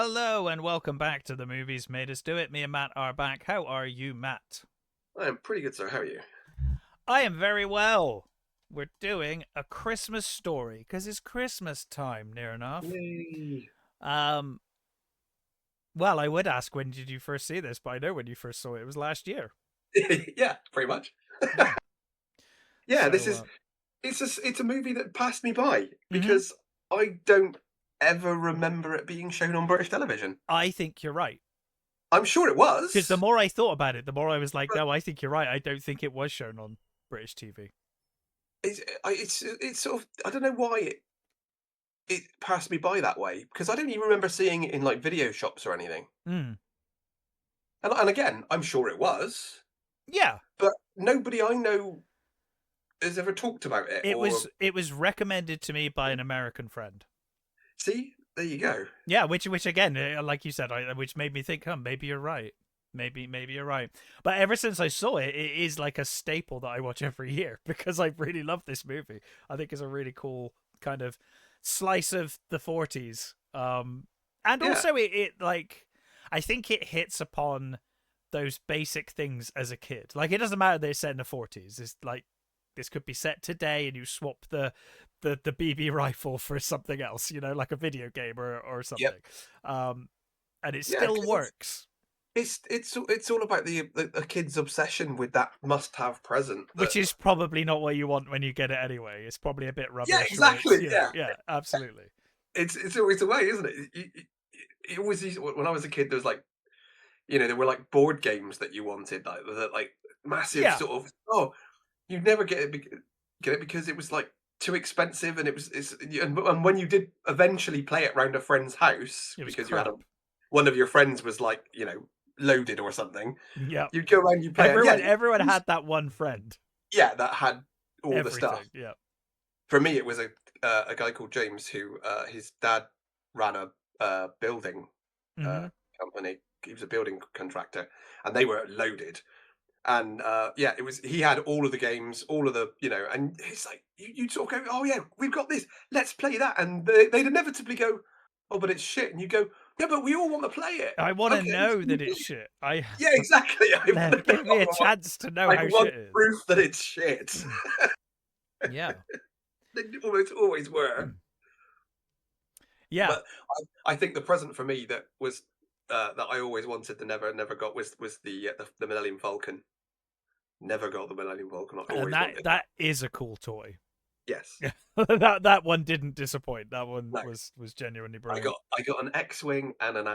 Hello and welcome back to The Movies Made Us Do It. Me and Matt are back. How are you, Matt? I'm pretty good, sir. How are you? I am very well. We're doing a Christmas story because it's Christmas time near enough. Yay. Um, well, I would ask when did you first see this, but I know when you first saw it. It was last year. Yeah, pretty much. Yeah. Yeah, So, it's a movie that passed me by mhm. because I don't ever remember it being shown on British television. I think you're right. I'm sure it Because the was, more I thought about it, the more I was like, but no, I think you're right. I don't think it was shown on British TV. it's sort of I don't know why it passed me by that way because I don't even remember seeing it in like video shops or anything. Mm. And again, I'm sure it was, Yeah. but nobody I know has ever talked about it It or was it was recommended to me by an American friend. see. There you go. Yeah, which again, like you said, which made me think, maybe you're right. Maybe you're right. But ever since I saw it, it is like a staple that I watch every year because I really love this movie. I think it's a really cool kind of slice of the 40s. And Yeah. also it like I think it hits upon those basic things as a kid. Like it doesn't matter that it's set in the 40s. It's like this could be set today and you swap the BB rifle for something else, like a video game or Yep. something. And it Yeah, still because works, it's all about the a kid's obsession with that must-have present that which is probably not what you want when you get it anyway. It's probably a bit yeah, rubbish or it's, exactly, yeah. yeah, absolutely. It's always the way, isn't it? It always used when I was a kid, there was, like, there were, like, board games that you wanted, like, that, like, massive Yeah, sort of oh, you'd never get it because it was, like, too expensive and and when you did eventually play it round a friend's house it was because you had a crap. one of your friends was, like, loaded or something, Yeah. you'd go around, you play it, and Everyone yeah, everyone it had that one friend. yeah, that had all the stuff. Everything. Yeah. For me, it was a guy called James who his dad ran a building uh, Mhm. company. He was a building contractor, and they were loaded. And yeah, it was. He had all of the games, all of the and it's like you'd sort of go, "Oh yeah, we've got this. Let's play that." And they'd inevitably go, "Oh, but it's shit." And you go, "Yeah, but we all want to play it." I want to Okay, know so you that it's play it. shit. I Yeah, exactly. give me a chance to know I how want shit is. proof that it's shit. Yeah. They always were. Yeah. But I think the present for me that was that I always wanted and never got was the Millennium Falcon. Never got the Millennium Falcon. I And always that wanted that. that is a cool toy. Yes. Yeah. That one didn't disappoint. That one No. was genuinely I brilliant. got I got an X-wing and and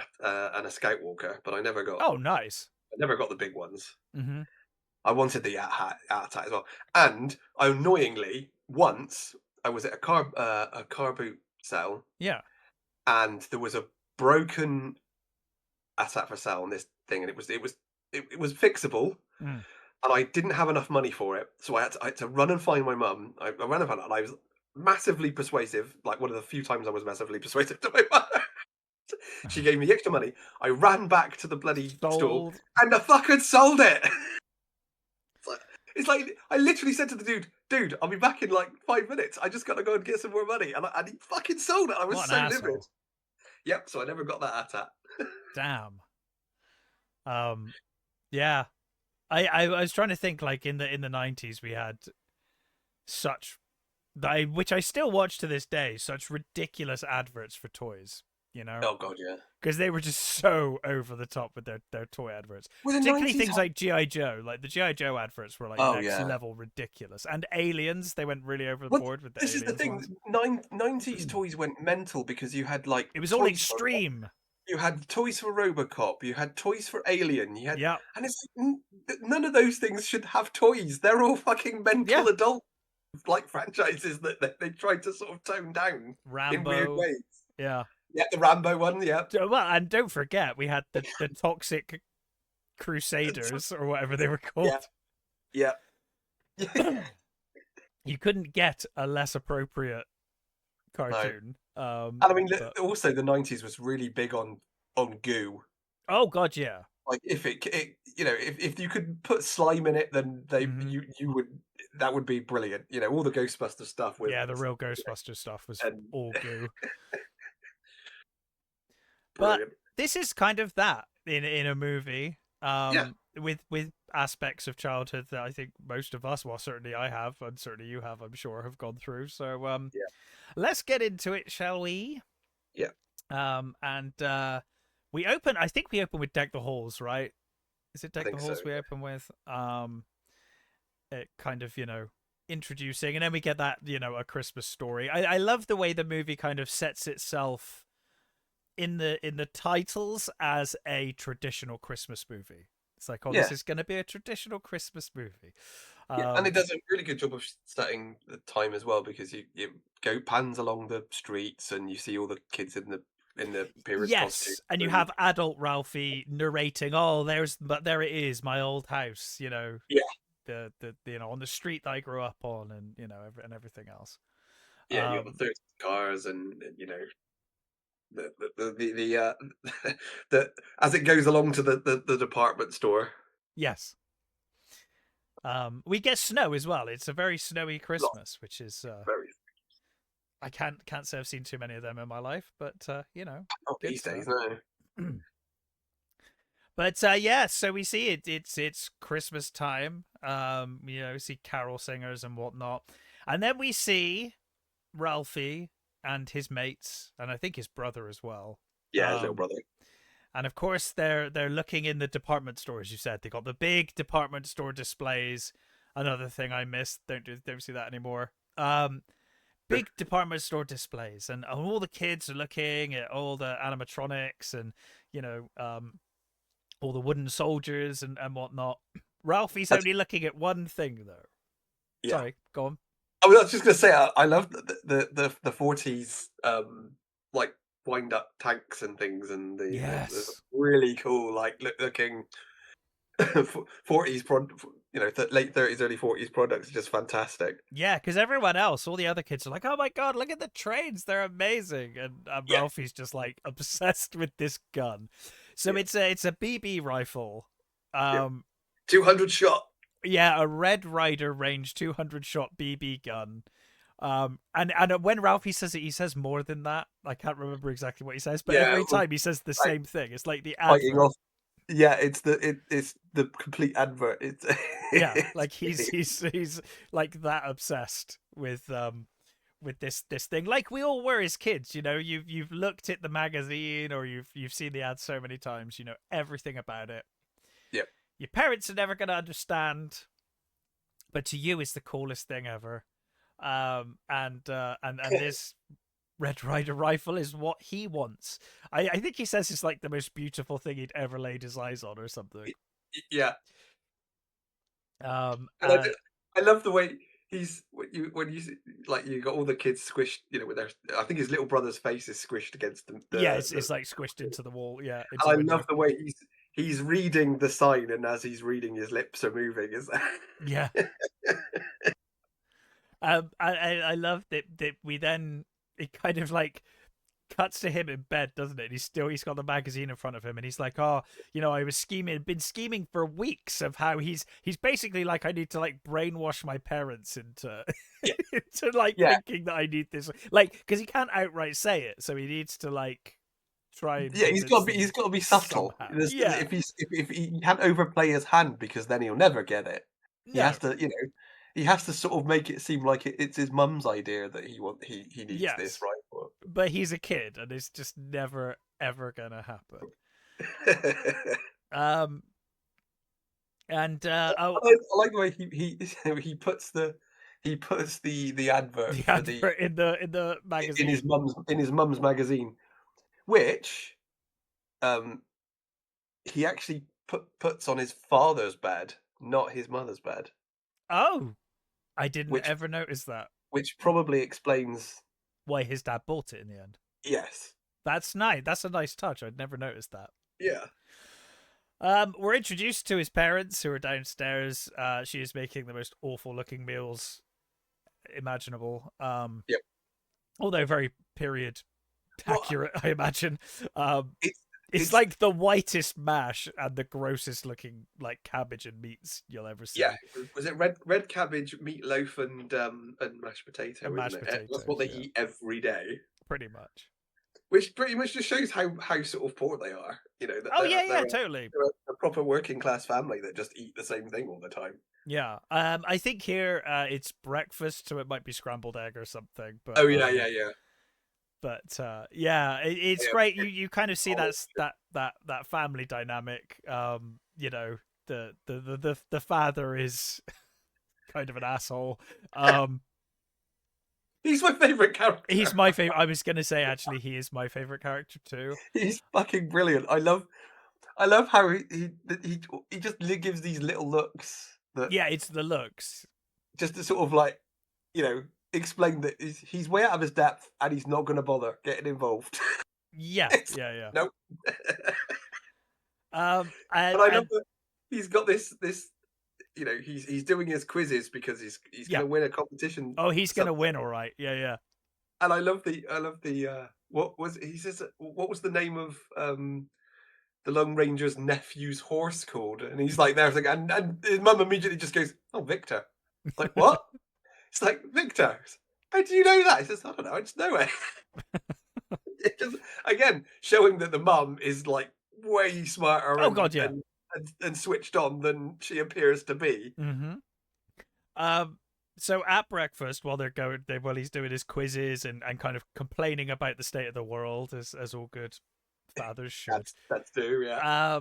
a Scout Walker, but Oh, nice. I never got the big ones. Mhm. I wanted the Hat as well. And annoyingly, once I was at a car boot sale, Yeah. and there was a broken AT-AT for sale on this thing, and it was fixable. Mm. And I didn't have enough money for it, so I had to run and find my mum. I ran and found her, and I was massively persuasive, like one of the few times I was massively persuasive to my mother. She gave me the extra money. I ran back to the bloody store, Sold. and the fucker sold it. It's like I literally said to the dude, I'll be back in like 5 minutes. I just got to go and get some more money, and he fucking sold it. I was What an so livid. asshole. Yep. So I never got that AT-AT. Damn. Um yeah. I was trying to think like in the 90s we had such which I still watch to this day, such ridiculous adverts for toys, you know? Oh god, yeah. Because they were just so over the top with their toy adverts. Well, the Particularly nineties things had. like G.I. Joe. Like the G.I. Joe adverts were like Oh next yeah. level ridiculous. And Aliens, they went really over the Well, board with the this is the Aliens thing. ones. 90s toys went mental because you had like It was all toys for extreme. you had toys for RoboCop, you had toys for Alien, Yeah. and it's like none of those things should have toys. They're all fucking Yeah. mental adult like franchises that they tried to sort of tone down in weird Rambo. ways. Yeah. Yeah, the Rambo one. Yeah, Well, and don't forget, we had the Toxic Crusaders or whatever they were yeah, called. yeah. You couldn't get a less appropriate No, cartoon. and I mean But also the 90s was really big on goo. oh god, yeah. Like if if you could put slime in it, then Hmm. you would that would be brilliant. All the Ghostbuster stuff with Yeah, the real Ghostbuster stuff was and all goo. But brilliant. this is kind of that in a movie. Yeah, With aspects of childhood that I think most of us, well, certainly I have, and certainly you have, I'm sure, have gone through. So yeah, let's get into it, shall we? yeah. And we open. I think we open with Deck the Halls, right? Is it I Deck the think so. Halls we open with? It kind of, introducing, and then we get that, a Christmas story. I love the way the movie kind of sets itself in the titles as a traditional Christmas movie. It's like, oh, Yeah, this is going to be a traditional Christmas movie. yeah, and Um, it does a really good job of setting the time as well because you go pans along the streets and you see all the kids in the period costume yes, and you and have adult Ralphie narrating, "Oh, there it is, my old house," yeah, the on the street that I grew up on, and and everything else. yeah, and you got Um, the 30 cars and the the as it goes along to the department store. yes. We get snow as well. It's a very snowy Lots, Christmas, which is very I can't say I've seen too many of them in my life, but not good these days, stuff. no. But yeah, so we see it. It's Christmas time. We see carol singers and whatnot, and then we see Ralphie and his mates, and I think his brother as well. Yeah, his little Um, brother. and of course they're looking in the department stores. You said they got the big department store displays. Another thing I missed. Don't see that anymore. Big department store displays, and all the kids are looking at all the animatronics and you know um all the wooden soldiers and whatnot. Ralphie's That's, only looking at one thing though. yeah. Sorry, go on. I was just gonna say I love the 40s like wind up tanks and things and the Yes. really cool like looking 40s late 30s early 40s products are just fantastic. Yeah, because everyone else, all the other kids are like, "Oh my god, look at the trains! They're amazing!" And Yeah, Ralphie's just like obsessed with this gun. So yeah, it's a BB rifle. yeah. Um, 200 shot. yeah, a Red Ryder range 200 shot BB gun. And when Ralphie says it, he says more than that. I can't remember exactly what he says, but Yeah, every time he says the like same thing. It's like the fighting advert. off. Yeah, it's the complete advert. It's Yeah, it's like he's really, he's like that obsessed with this thing, like we all were as kids. You've looked at the magazine or you've seen the ad so many times. You know everything about it. yeah. Your parents are never going to understand, but to you, it's the coolest thing ever. And this Red Ryder rifle is what he wants. I think he says it's like the most beautiful thing he'd ever laid his eyes on, or something. Yeah. Um, And uh, I love the way he's like you got all the kids squished, with their. I think his little brother's face is squished against yeah, it's like squished into the wall, yeah, into I the love window. the way he's reading the sign, and as he's reading, his lips are moving. Is Yeah. I love that we then it kind of like cuts to him in bed, doesn't it? He's got the magazine in front of him, and he's like, "Oh, I was been scheming for weeks of how he's basically like, I need to like brainwash my parents into yeah, into like yeah, thinking that I need this, like because he can't outright say it, so he needs to like try and yeah. convince them He's got to be subtle. somehow. Yeah, If he can't overplay his hand because then he'll never get it. He no, has to, he has to sort of make it seem like it's his mum's idea that he needs this, yes, right? but he's a kid, and it's just never ever gonna happen. Um, and I like the way he puts the advert the for the advert in the magazine. in his mum's magazine, which um he actually puts on his father's bed, not his mother's bed, Oh, I didn't which ever notice that. probably explains. Why his dad bought it in the end. Yes, That's nice. That's a nice touch. I'd never noticed that. yeah, We're introduced to his parents who are downstairs. She is making the most awful looking meals imaginable. yep. Although very period Well, accurate, I imagine. Um, it's it's it's like the whitest mash and the grossest looking like cabbage and meats you'll ever yeah. see. Was it red cabbage, meatloaf, and mashed And potato? Isn't mashed it? That's what potatoes, they yeah, eat every day. pretty much. which pretty much just shows how sort of poor they are. You know, that Oh yeah, they're yeah, totally. a proper working class family that just eat the same thing all the time. Yeah. I think here it's breakfast, so it might be scrambled egg or something. Oh yeah, yeah, yeah. Yeah, it's Yeah, great. You kind of see olive. that family dynamic. You know, the father is kind of an asshole. He's my favorite He's character. my favorite. I was gonna say actually, he is my favorite character too. He's fucking brilliant. I love how he just gives these little looks that Yeah, it's the looks. just to sort of like, you know, explain that he's way out of his depth and he's not going to bother getting involved. Yeah, It's yeah, yeah. no. And And I love that he's got this. You know, he's doing his quizzes because he's going yeah. to win a competition. Oh, he's gonna Something. win, all right. Yeah, yeah. And I love the what was he says what was the name of the Lone Ranger's nephew's horse called? And he's like there's like and his mum immediately just goes, "Oh, Victor." Like what? It's like Victor. How do you know that? He says, "I don't know. I just know it." It just again showing that the mum is like way smarter Oh and God, yeah. and switched on than she appears to be. Mm-hmm. So at breakfast, while while he's doing his quizzes and kind of complaining about the state of the world, as all good fathers should. That's true, yeah.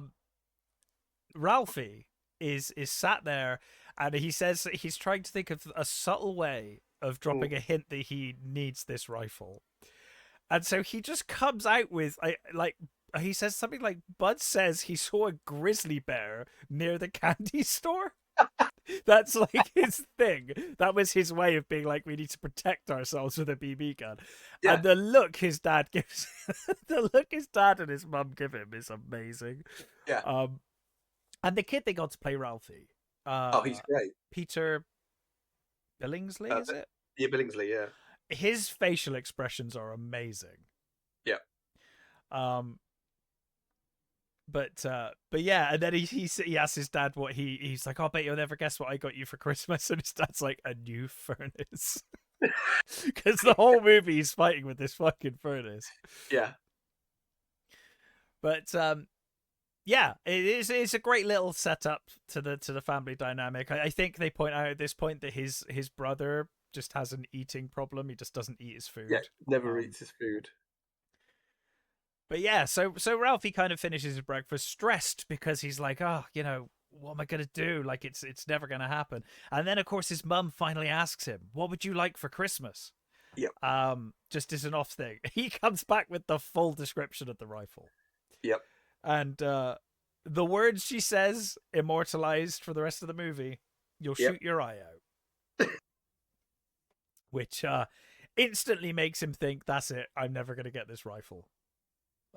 Ralphie is sat there, and he says that he's trying to think of a subtle way of Mm. dropping a hint that he needs this rifle, and so he just comes out with like he says something like Bud says he saw a grizzly bear near the candy store. That's like his thing. That was his way of being like, we need to protect ourselves with a BB gun. Yeah, And the look his dad gives, the look his dad and his mum give him is amazing. yeah. And the kid they got to play Ralphie, Oh, he's great. Peter Billingsley, is it? Yeah, Billingsley, yeah. His facial expressions are amazing. Yeah. Um, but yeah, and then he asks his dad what he's like. Oh, I bet you'll never guess what I got you for Christmas. And his dad's like, a new furnace, because the whole movie he's fighting with this fucking furnace. Yeah. But yeah, it's a great little setup to the family dynamic. I think they point out at this point that his brother just has an eating problem. He just doesn't eat his food. Yeah, never eats his food. But yeah, so Ralphie kind of finishes his breakfast stressed because he's like, oh, you know, what am I gonna do? Like it's never gonna happen. And then of course his mum finally asks him, what would you like for Christmas? Yep. Just as an off thing. He comes back with the full description of the rifle. Yep. And the words she says immortalized for the rest of the movie, you'll Yep. shoot your eye out. Which instantly makes him think, that's it, I'm never gonna get this rifle.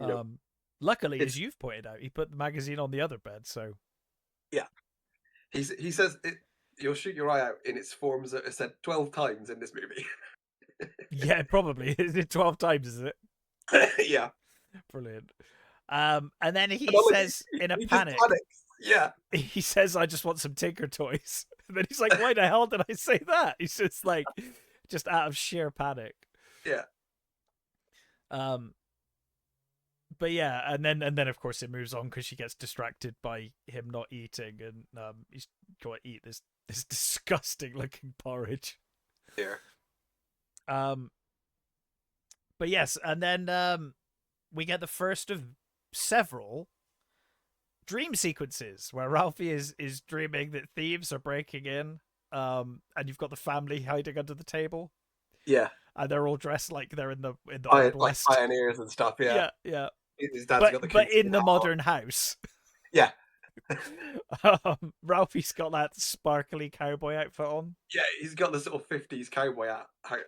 Nope. Luckily, as you've pointed out, he put the magazine on the other bed, so Yeah. He says you'll shoot your eye out in its forms that are said 12 times in this movie. yeah, probably. Is it 12 times, is it? Yeah. Brilliant. And then he And says in a he panic, just panics. Yeah. he says, I just want some Tinker Toys. And then he's like, why the hell did I say that? He's just like, just out of sheer panic. Yeah. But yeah, and then of course it moves on because she gets distracted by him not eating, and he's got to eat this disgusting looking porridge. Yeah. But yes, and then we get the first of several dream sequences where Ralphie is dreaming that thieves are breaking in, and you've got the family hiding under the table. Yeah. And they're all dressed like they're in the Old Like West. pioneers and stuff. Yeah. Yeah. His dad's got the But in the hat modern house. Yeah. Ralphie's got that sparkly cowboy outfit on. Yeah, he's got the sort of 50s cowboy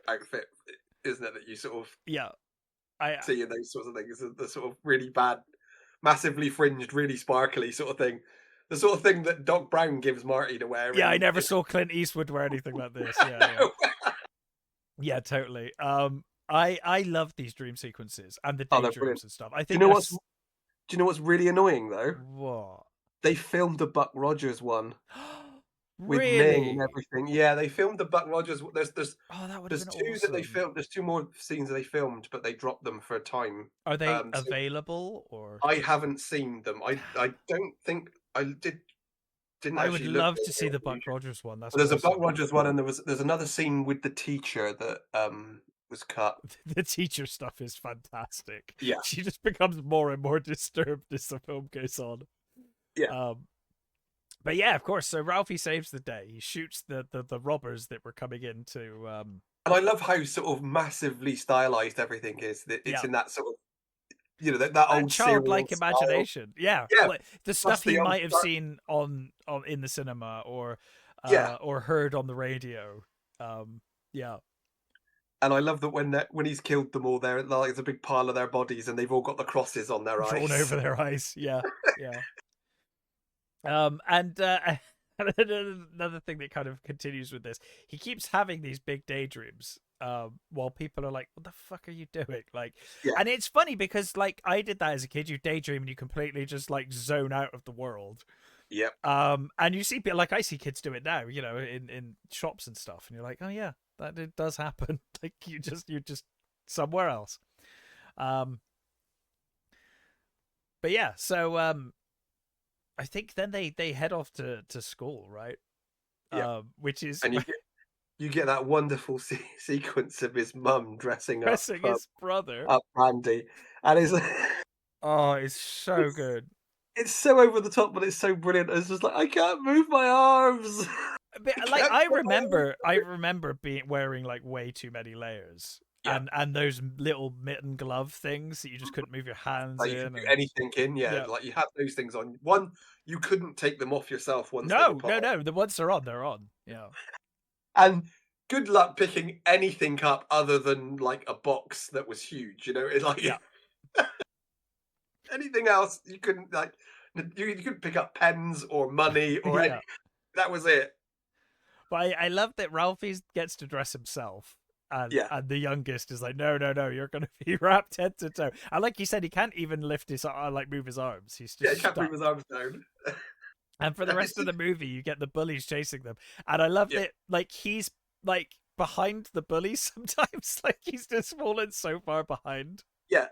outfit, isn't it? That you sort of see in those sorts of things. The sort of really bad, massively fringed, really sparkly sort of thing. The sort of thing that Doc Brown gives Marty to wear. Yeah, I never saw Clint Eastwood wear anything like this. Yeah, No. yeah, totally. I love these dream sequences and the daydreams and stuff. I think. Do you know what's really annoying though? What? They filmed the Buck Rogers one. with Ming and Really? everything. Yeah, they filmed the Buck Rogers. Oh, that would have There's been 2 that they awesome. filmed. There's 2 more scenes that they filmed, but they dropped them for a time. Are they So available or? I haven't seen them. I don't think I didn't I would actually look love for to see the the Buck illusion. Rogers one. That's But there's a Buck awesome. Rogers one, and there's another scene with the teacher that was cut. The teacher stuff is fantastic. Yeah, She just becomes more and more disturbed as the film goes on. yeah. Um, but yeah, of course. So Ralphie saves the day. He shoots the robbers that were coming in to And I love how sort of massively stylized everything is. That it's yeah, in that sort of that that old serial childlike style. imagination. Yeah, Yeah, like the plus stuff he the old might have seen on in the cinema yeah. or heard on the radio. Yeah, And I love that when he's killed them all, there like there's a big pile of their bodies, and they've all got the crosses on their drawn over eyes. their eyes. Yeah, yeah. And another thing that kind of continues with this, he keeps having these big daydreams. While people are like, "What the fuck are you doing?" Like, Yeah, and it's funny because like I did that as a kid. You daydream and you completely just like zone out of the world. yep. And you see like I see kids do it now, you know, in shops and stuff, and you're like, "Oh yeah, that it does happen." Like you're just somewhere else. Um, but yeah, so I think then they head off to school, right? Yeah, Which is and you get that wonderful sequence of his mum dressing pressing his brother. up Randy, and it's Oh, it's so it's good. it's so over the top, but it's so brilliant. It's just like I can't move my arms. But, I like can't put my arms. I remember being wearing like way too many layers. Yeah, And those little mitten glove things that you just couldn't move your hands like you could in, do and anything in. Yeah, yeah, like you have those things on. One, you couldn't take them off yourself once they were no, put no, on, no. The ones they're on, they're on. Yeah, and good luck picking anything up other than like a box that was huge. It's yeah, like anything else you couldn't like. You couldn't pick up pens or money or yeah. any. That was it. But I love that Ralphie gets to dress himself. Yeah, And the youngest is like, no, no, no, you're gonna be wrapped head to toe. And like you said, he can't even lift his like move his arms. He's yeah. just He can't move stuck. his arms down. And for the And it's rest of just the movie, you get the bullies chasing them. And I love yeah, that like he's like behind the bullies sometimes. Like he's just fallen so far behind. yeah.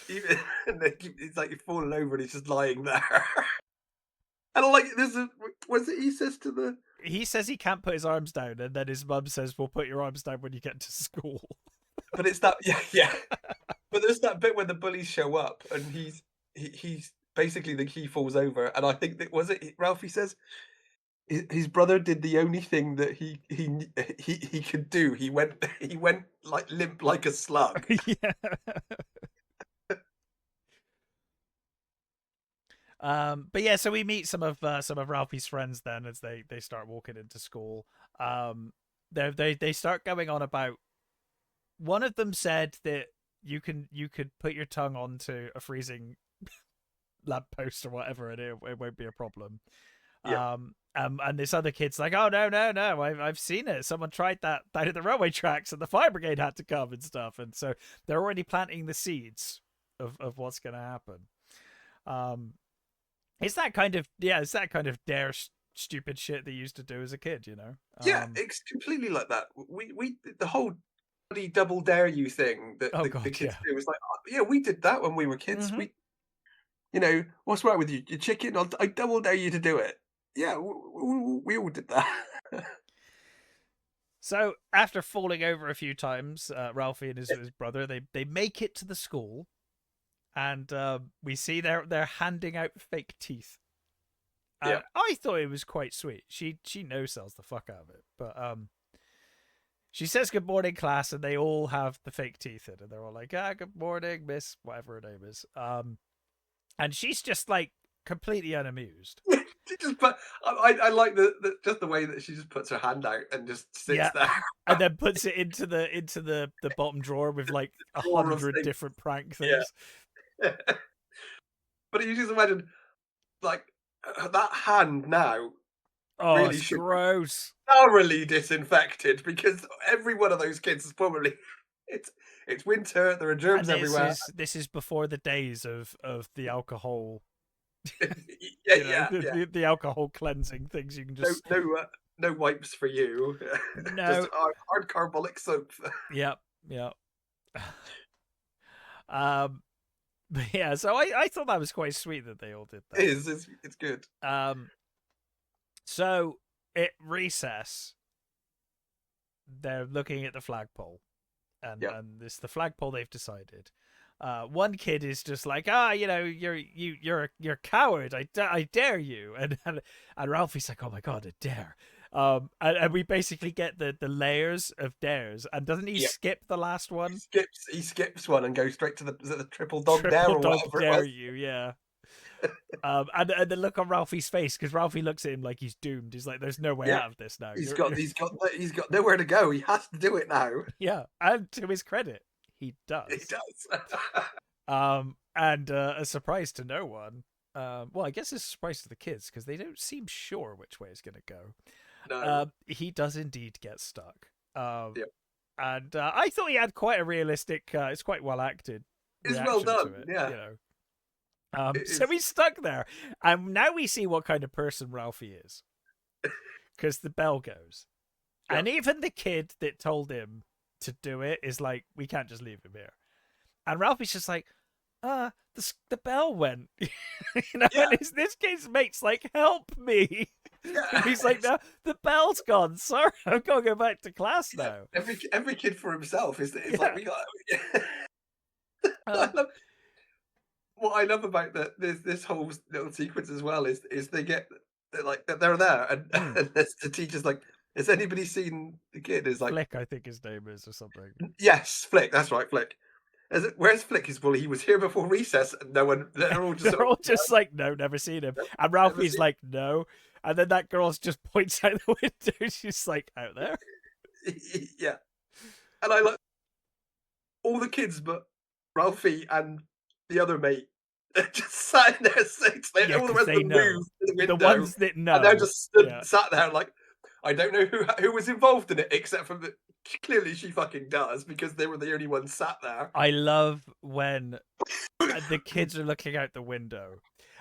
Even it's like he's falling over and he's just lying there. And I like there's a was it he says to the He says he can't put his arms down, and then his mum says, "Well, put your arms down when you get to school." but it's that yeah. But there's that bit when the bullies show up and he's basically he falls over, and I think that was it Ralphie says his brother did the only thing that he could do. He went like limp like a slug. Yeah. But yeah, so we meet some of Ralphie's friends then as they start walking into school. They start going on about one of them said that you could put your tongue onto a freezing lamppost or whatever, and it won't be a problem. Yeah. And this other kid's like, oh no, no, no, I've seen it. Someone tried that down at the railway tracks, and the fire brigade had to come and stuff. And so they're already planting the seeds of what's going to happen. Um, it's that kind of it's that kind of stupid shit they used to do as a kid, you know. Yeah, it's completely like that. We the whole bloody double dare you thing that Oh the god, kids yeah. do was like, "Oh, yeah, we did that when we were kids. Hmm. What's wrong with you? You chicken? I double dare you to do it. Yeah, we all did that. So after falling over a few times, Ralphie and his brother they make it to the school, and we see they're handing out fake teeth. Yeah, And I thought it was quite sweet. She no sells the fuck out of it, but she says good morning class, and they all have the fake teeth in, and they're all like, good morning, miss, whatever her name is. And she's just like completely unamused. she just put. I like the just the way that she just puts her hand out and just sits Yeah, there. and then puts it into the bottom drawer with like Drawer of 100 things. different prank Yeah, things. but you just imagine like that hand now Oh, really it's should gross. thoroughly disinfected because every one of those kids is probably it's winter. There are And germs everywhere. this is before the days of the alcohol Yeah, You know, yeah, yeah. the alcohol cleansing things you can No, just no, no wipes for you. Just no. hard carbolic soap. Yep, yep. um, but yeah, so I thought that was quite sweet that they all did It that. is. It's good. Um, so at recess, they're looking at the flagpole, and Yeah, this the flagpole they've decided. One kid is just like, ah, you know, you're a coward. I dare you, and Ralphie's like, oh my god, a dare. And we basically get the layers of dares, and doesn't he yeah. skip the last one? He skips one and goes straight to the triple dog dare Triple or dog whatever it dare was. you, yeah. And the look on Ralphie's face, because Ralphie looks at him like he's doomed. He's like, "There's no way Yeah, out of this now." he's got nowhere to go. He has to do it now. Yeah. And to his credit, he He does. does. And a surprise to no one. Well, I guess it's a surprise to the kids because they don't seem sure which way it's going to go. No. He does indeed get stuck. Yeah. And I thought he had quite a realistic, it's quite well acted It's well reaction to done. it, Yeah. you know. It So is. he's stuck there, and now we see what kind of person Ralphie is, because the bell goes, Yeah. and even the kid that told him to do it is like, we can't just leave him here, and Ralphie's just like, the bell went, you know, Yeah. and this kid's mate's like, help me, Yeah. and he's like, no, the bell's gone, sorry, I've got to go back to class now. Every kid for himself is Yeah. like we got. I Um, love, what I love about this whole little sequence as well is they're like they're there mm, and the teacher's like, has anybody seen the kid? Is like, Flick, I think his name is, or something. yes, Flick. That's right, Flick. Where's Flick? Is well, he was here before recess, and no one. They're all just They're sort all of, just like, no, never seen him. And never Ralphie's seen. like, no. And then that girl just points out the window. She's like, out there. Yeah, and I like all the kids, but Ralphie and the other mate just sat in their seats. Yeah, All the because rest of they them know. moved to the The window, ones that and they're know. just Yeah. sat there like, I don't know who was involved in it, except for clearly she fucking does because they were the only ones sat there. I love when the kids are looking out the window.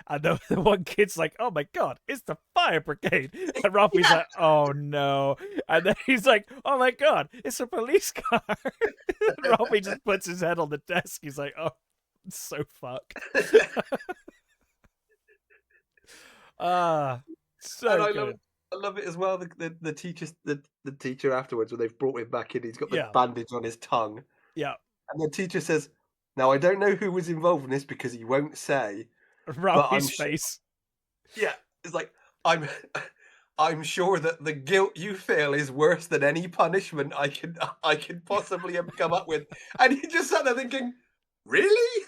And the one kid's like, oh my god, it's the fire brigade. And Ralphie's Yeah. like, oh no. And then he's like, oh my god, it's a police car. And Ralphie just puts his head on the desk. He's like, oh, it's so fucked. Ah, And so good. I love it as well. The teacher afterwards when they've brought him back in, he's got the Yeah, bandage on his tongue, yeah. and the teacher says, "Now I don't know who was involved in this because he won't say, but I'm Ralphie's sure." face. Yeah, it's like, I'm I'm sure that the guilt you feel is worse than any punishment I could possibly have come up with. And he just sat there thinking, really?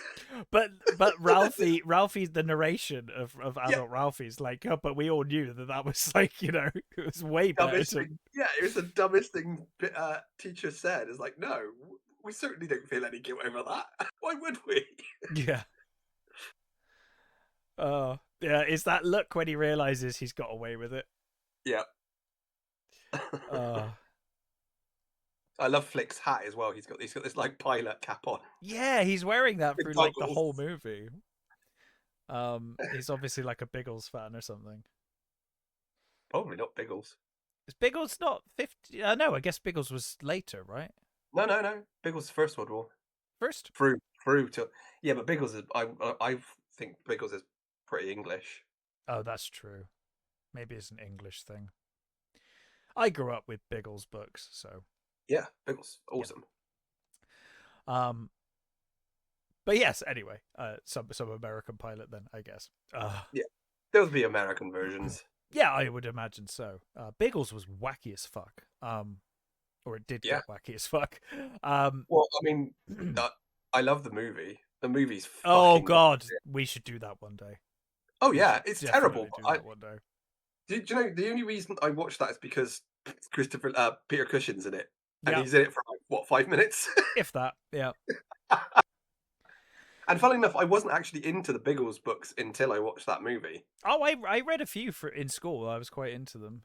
But Ralphie's the narration of Yeah, adult Ralphie's like, oh, but we all knew that was like, you know, it was way better dumbest to. thing. Yeah, it was the dumbest thing teacher said. It's like, no, we certainly don't feel any guilt over that. Why would we? Yeah. Oh, yeah. It's that look when he realizes he's got away with it. Yeah. Uh, I love Flick's hat as well. He's got this like pilot cap on yeah, he's wearing that with through like the goggles. whole movie. He's obviously like a Biggles fan or something. Probably not Biggles. Is Biggles not 50? No, I guess Biggles was later, right? No. Biggles First World War. First? Through to, yeah, but Biggles is I think Biggles is pretty English. Oh, that's true. Maybe it's an English thing. I grew up with Biggles books, so Yeah, Biggles, awesome. yeah. But yes, anyway, some American pilot then, I guess. Yeah, there'll be American versions. Yeah, I would imagine so. Biggles was wacky as fuck. Or it did Yeah. get wacky as fuck. Well, I mean, I love the movie. The movie's Oh fucking god, brilliant. we should do that one day. Oh yeah, it's terrible. Do that one day. Do you know the only reason I watched that is because Peter Cushing's in it, and Yeah, he's in it for like, what, 5 minutes? if that. Yeah. And funnily enough, I wasn't actually into the Biggles books until I watched that movie. Oh, I read a few in school. I was quite into them.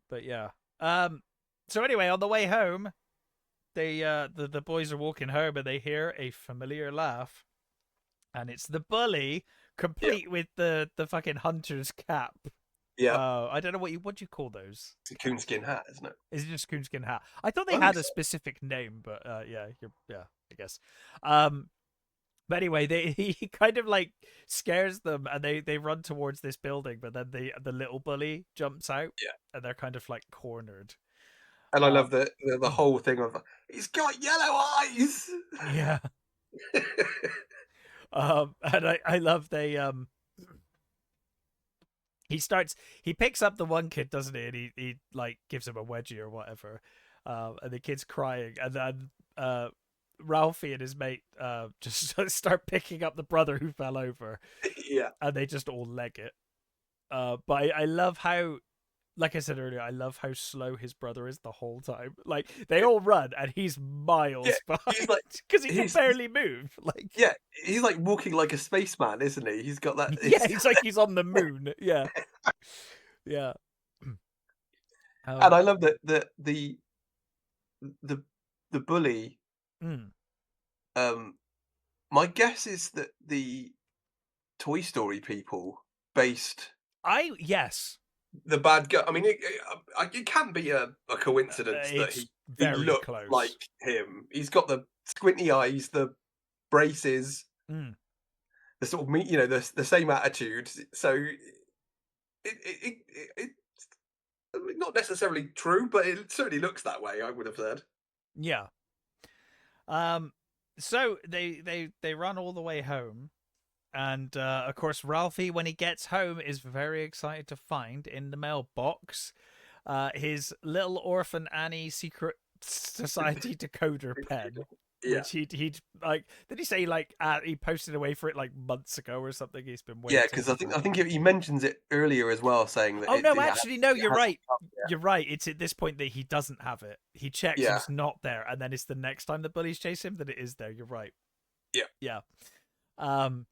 But yeah. So anyway, on the way home, they the boys are walking home and they hear a familiar laugh, and it's the bully Yeah. complete with the fucking hunter's cap. Yeah. I don't know what do you call those? It's a coonskin hat, isn't it? Is it just coonskin hat? I thought they I think had a so. specific name, but yeah, I guess. Um, but anyway, he kind of like scares them, and they run towards this building, but then the little bully jumps out, Yeah. and they're kind of like cornered. And I love Um, the whole thing of he's got yellow eyes. yeah. And I love he picks up the one kid, doesn't he? And he like gives him a wedgie or whatever. And the kid's crying, and then Ralphie and his mate just start picking up the brother who fell over, Yeah. and they just all leg it. But I love how, like I said earlier, I love how slow his brother is the whole time. Like they all run, and he's Yeah. miles He's behind like because he can he's barely move. Like yeah, he's like walking like a spaceman, isn't he? He's got that. yeah, he's like he's on the moon. Yeah, yeah. And Um, I love that the the bully. mm. Um, my guess is that the Toy Story people based Yes, the bad guy. I mean, it can be a coincidence that it's he very looked close. like him. He's got the squinty eyes, the braces, Mm. the sort of the same attitude. So it's not necessarily true, but it certainly looks that way. I would have said. Yeah. Um. So they run all the way home, and of course Ralphie, when he gets home, is very excited to find in the mailbox, his little orphan Annie secret society decoder pen, Yeah. which he'd like. Did he say like he posted away for it like months ago or something? He's been Yeah, waiting because I for. think he mentions it earlier as well, saying that Oh no, it actually no, you're hasn't right. come You're right. It's at this point that he doesn't have it. He checks and yet. it's not there, and then it's the next time the bullies chase him that it is there. You're right. Yeah, Yeah. Um.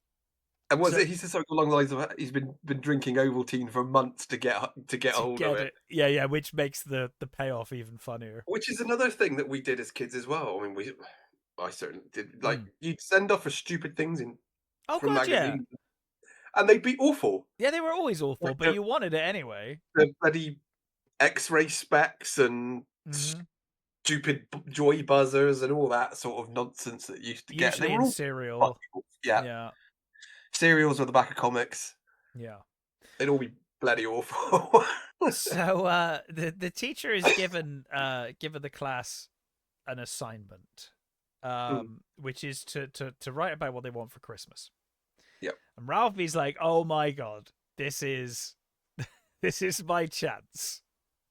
and was So it? He said something along the lines of he's been drinking Ovaltine for months to get to hold of get it, it, yeah, which makes the payoff even funnier. which is another thing that we did as kids as well. I mean, I certainly did. Like Mm. you'd send off for stupid things in Oh from god, yeah, magazines, and they'd be awful. yeah. They were always Like awful, but you wanted it anyway. the bloody X-ray specs and Hmm. stupid joy buzzers and all that sort of nonsense that you used to get. They Usually were in all cereal. funny. Yeah, Yeah, cereals were the back of comics. yeah. They'd all be bloody awful. So the teacher is given the class an assignment, Mm, which is to write about what they want for Christmas. yep. And Ralphie's like, "Oh my god, this is this is my chance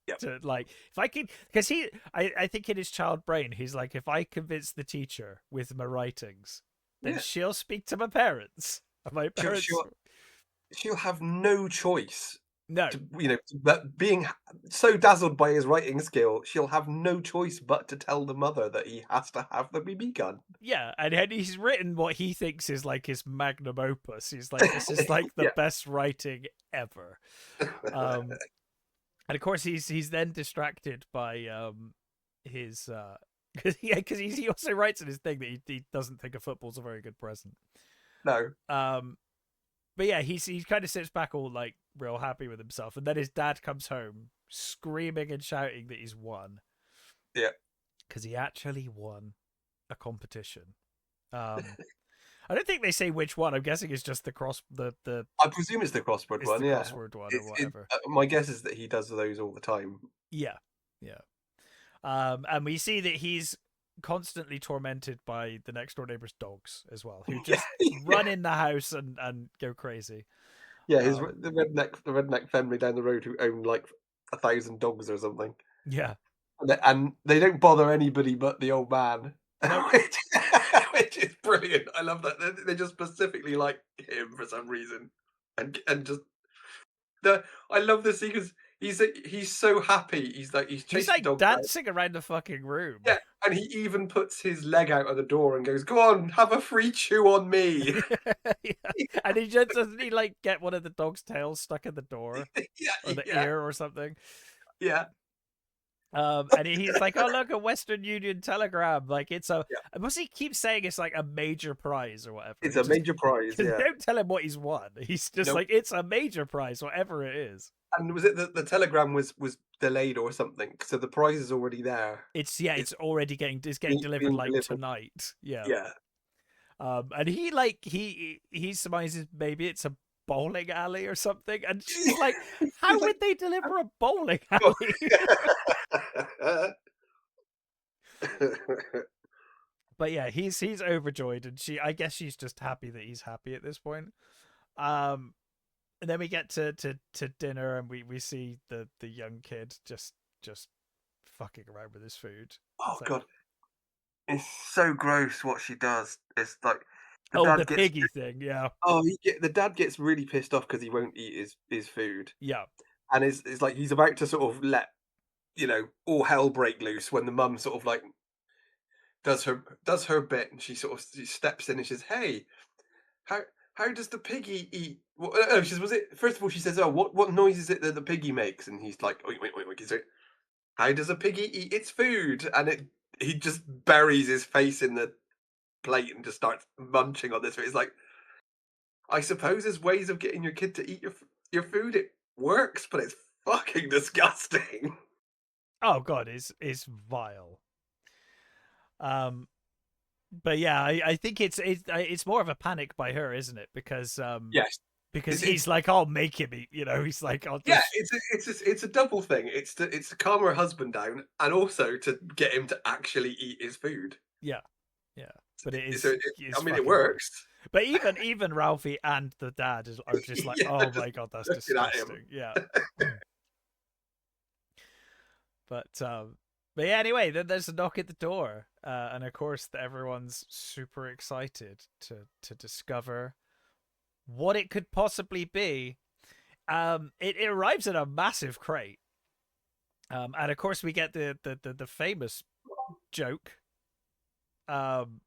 Yep. to like if I can because I think in his child brain he's like if I convince the teacher with my writings, then Yeah. she'll speak to my parents. And my She'll parents, she'll she'll have no choice no, to but being so dazzled by his writing skill, she'll have no choice but to tell the mother that he has to have the BB gun. yeah, and he's written what he thinks is like his magnum opus. He's like, this is like the Yeah. best writing ever. And of course he's then distracted by his because he also writes in his thing that he doesn't think a football's a very good present. No. But yeah, he kind of sits back all like real happy with himself, and then his dad comes home screaming and shouting that he's won. Yeah. Because he actually won a competition. I don't think they say which one. I'm guessing it's just the I presume it's the crossword it's one, the yeah. crossword one or whatever. My guess is that he does those all the time. Yeah, yeah. And we see that he's constantly tormented by the next door neighbor's dogs as well, who just run in the house and go crazy. Yeah, the redneck family down the road who own like 1,000 dogs or something. Yeah. And they don't bother anybody but the old man. Nope. Which is brilliant. I love that. They just specifically like him for some reason. And just I love this because he's so happy. He's He's chasing like dogs around. dancing around the fucking room. Yeah, and he even puts his leg out of the door and goes, "Go on, have a free chew on me." Yeah. And he just doesn't he like get one of the dog's tails stuck in the door Yeah, or the yeah, ear or something. yeah. And he's like, "Oh, look, a Western Union telegram. Like, it's a." Yeah, Must he keep saying it's like a major prize or whatever? it's He a just major prize. because Yeah. don't tell him what he's won. He's just Nope. like, "It's a major prize, whatever it is." And was it the telegram was delayed or something? So the prize is already there. It's yeah, It's it's getting delivered being like delivered. tonight. Yeah. Yeah. And he like he surmises maybe it's a bowling alley or something, and she's like, "How He's like, would they deliver a bowling oh. alley?" But yeah, he's overjoyed, and I guess she's just happy that he's happy at this point. Um, and then we get to dinner, and we see the young kid just fucking around with his food. Oh It's like, god, it's so gross what she does. It's like the oh, the dad gets piggy thing, yeah, the dad gets really pissed off because he won't eat his food, yeah. and it's like he's about to sort of let all hell break loose when the mum sort of like does her bit, and she steps in and she says, "Hey, how how does the piggy eat?" Well, no, she says, was it first of all she says, "Oh, what noise is it that the piggy makes?" And he's like, "Wait, is it? How does a piggy eat its food?" And he just buries his face in the plate and just starts munching on this. It's like, I suppose there's ways of getting your kid to eat your food. It works, but it's fucking disgusting. Oh god, is vile. Um, but yeah, I think it's more of a panic by her, isn't it? Yes, Because it's he's like, "I'll make him eat," he's like, "I'll yeah, just." it's a double thing. It's to calm her husband down, and also to get him to actually eat his food. Yeah, yeah. But So it is I mean, it fucking gross. works. But even Ralphie and the dad are just like, Yeah, "Oh just my god, that's looking at him. disgusting." Yeah. But yeah, anyway, then there's a knock at the door, and of course everyone's super excited to discover what it could possibly be. It arrives in a massive crate, and of course we get the famous joke. Um,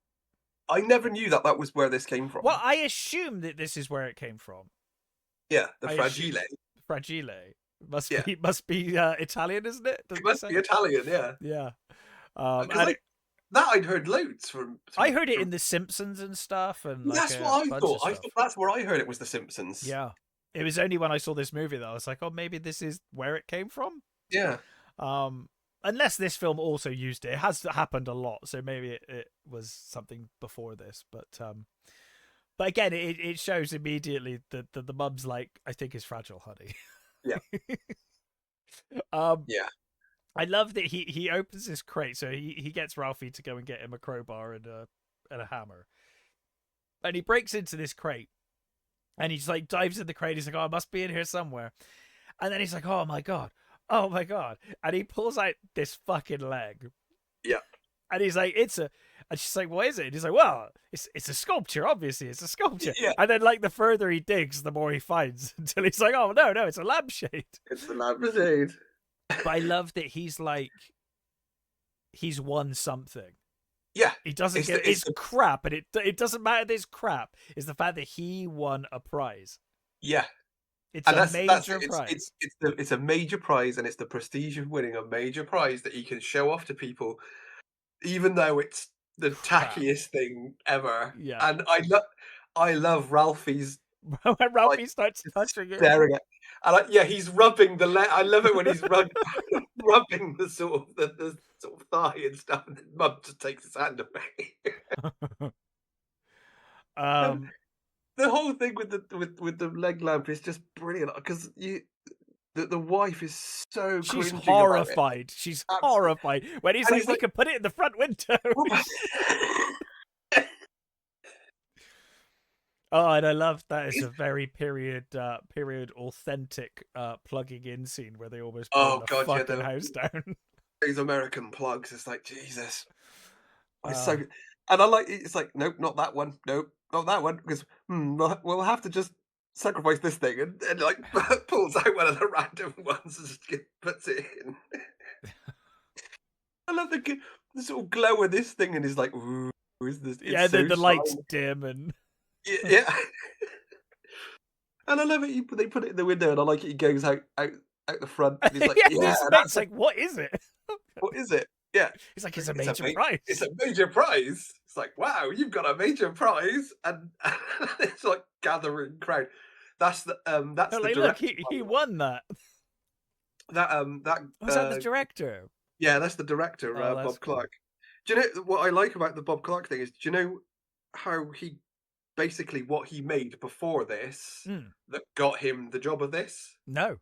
I never knew that was where this came well, from. I assume that this is where it came from. Yeah, the I assume fragile. fragile Yeah, must be Italian, isn't it? it Doesn't he must say? be Italian. Yeah, Yeah. because And like that I'd heard loads from I from heard it from. in The Simpsons and stuff, and like That's a what I bunch thought. of I stuff. thought that's where I heard it was The Simpsons. Yeah. It was only when I saw this movie that I was like, oh, maybe this is where it came from. Yeah, Um, unless this film also used it. It has happened a lot, so maybe it was something before this. But again, it shows immediately that the mum's like, I think is fragile, honey. yeah, um, yeah. I love that he opens this crate, so he gets Ralphie to go and get him a crowbar and a hammer, and he breaks into this crate, and he just like dives in the crate. He's like, "Oh, I must be in here somewhere," and then he's like, oh my god," and he pulls out this fucking leg, Yeah. and he's like, "It's a," and she's like, "What is it?" And he's like, "Well, it's a sculpture, obviously, it's a sculpture," Yeah, and then like the further he digs, the more he finds until he's like, "Oh no, it's a lampshade." it's the Labrador. But I love that he's like, he's won something. Yeah, He doesn't get it's crap, and it doesn't matter. This crap is the fact that he won a prize. yeah, It's and a that's major it. prize. It's a major prize, and it's the prestige of winning a major prize that he can show off to people, even though it's the Crap. tackiest thing ever. Yeah. And I love Ralphie's When like Ralphie starts just touching it. staring at, and yeah, he's rubbing the leg. I love it when he's rubbing the sort of the sort of thigh and stuff, and then Mum just takes his hand away. And um, the whole thing with the leg lamp is just brilliant because the wife is so she's cringing about it. horrified. She's Absolutely. horrified when he's And like, he's "We like, could put it in the front window." Oh, and I love that. It's a very period authentic plugging in scene where they almost burn oh the god, yeah, fucking house down. these American plugs. It's like Jesus. It's so, Uh, and I like it's like nope, not that one. Nope, not that one. Because we'll have to just sacrifice this thing, and like pulls out one of the random ones and just puts it in. I love the sort of glow of this thing, and he's like, "Ooh, is this? It's yeah, so the lights shiny." dim and Yeah. And I love it. They put it in the window, and I like it. He goes out the front, and he's like, yeah, "Yeah, his mate's that's a like, "What is it?" What is it? Yeah. He's like, it's a major prize. It's a major prize. It's like, wow, you've got a major prize, and it's like gathering crowd. That's the They're like, look, director. he won that. That Was that the director? yeah, that's the director, Oh, that's Bob cool. Clark. Do you know what I like about the Bob Clark thing is? Do you know how he basically what he made before this that got him the job of this? No.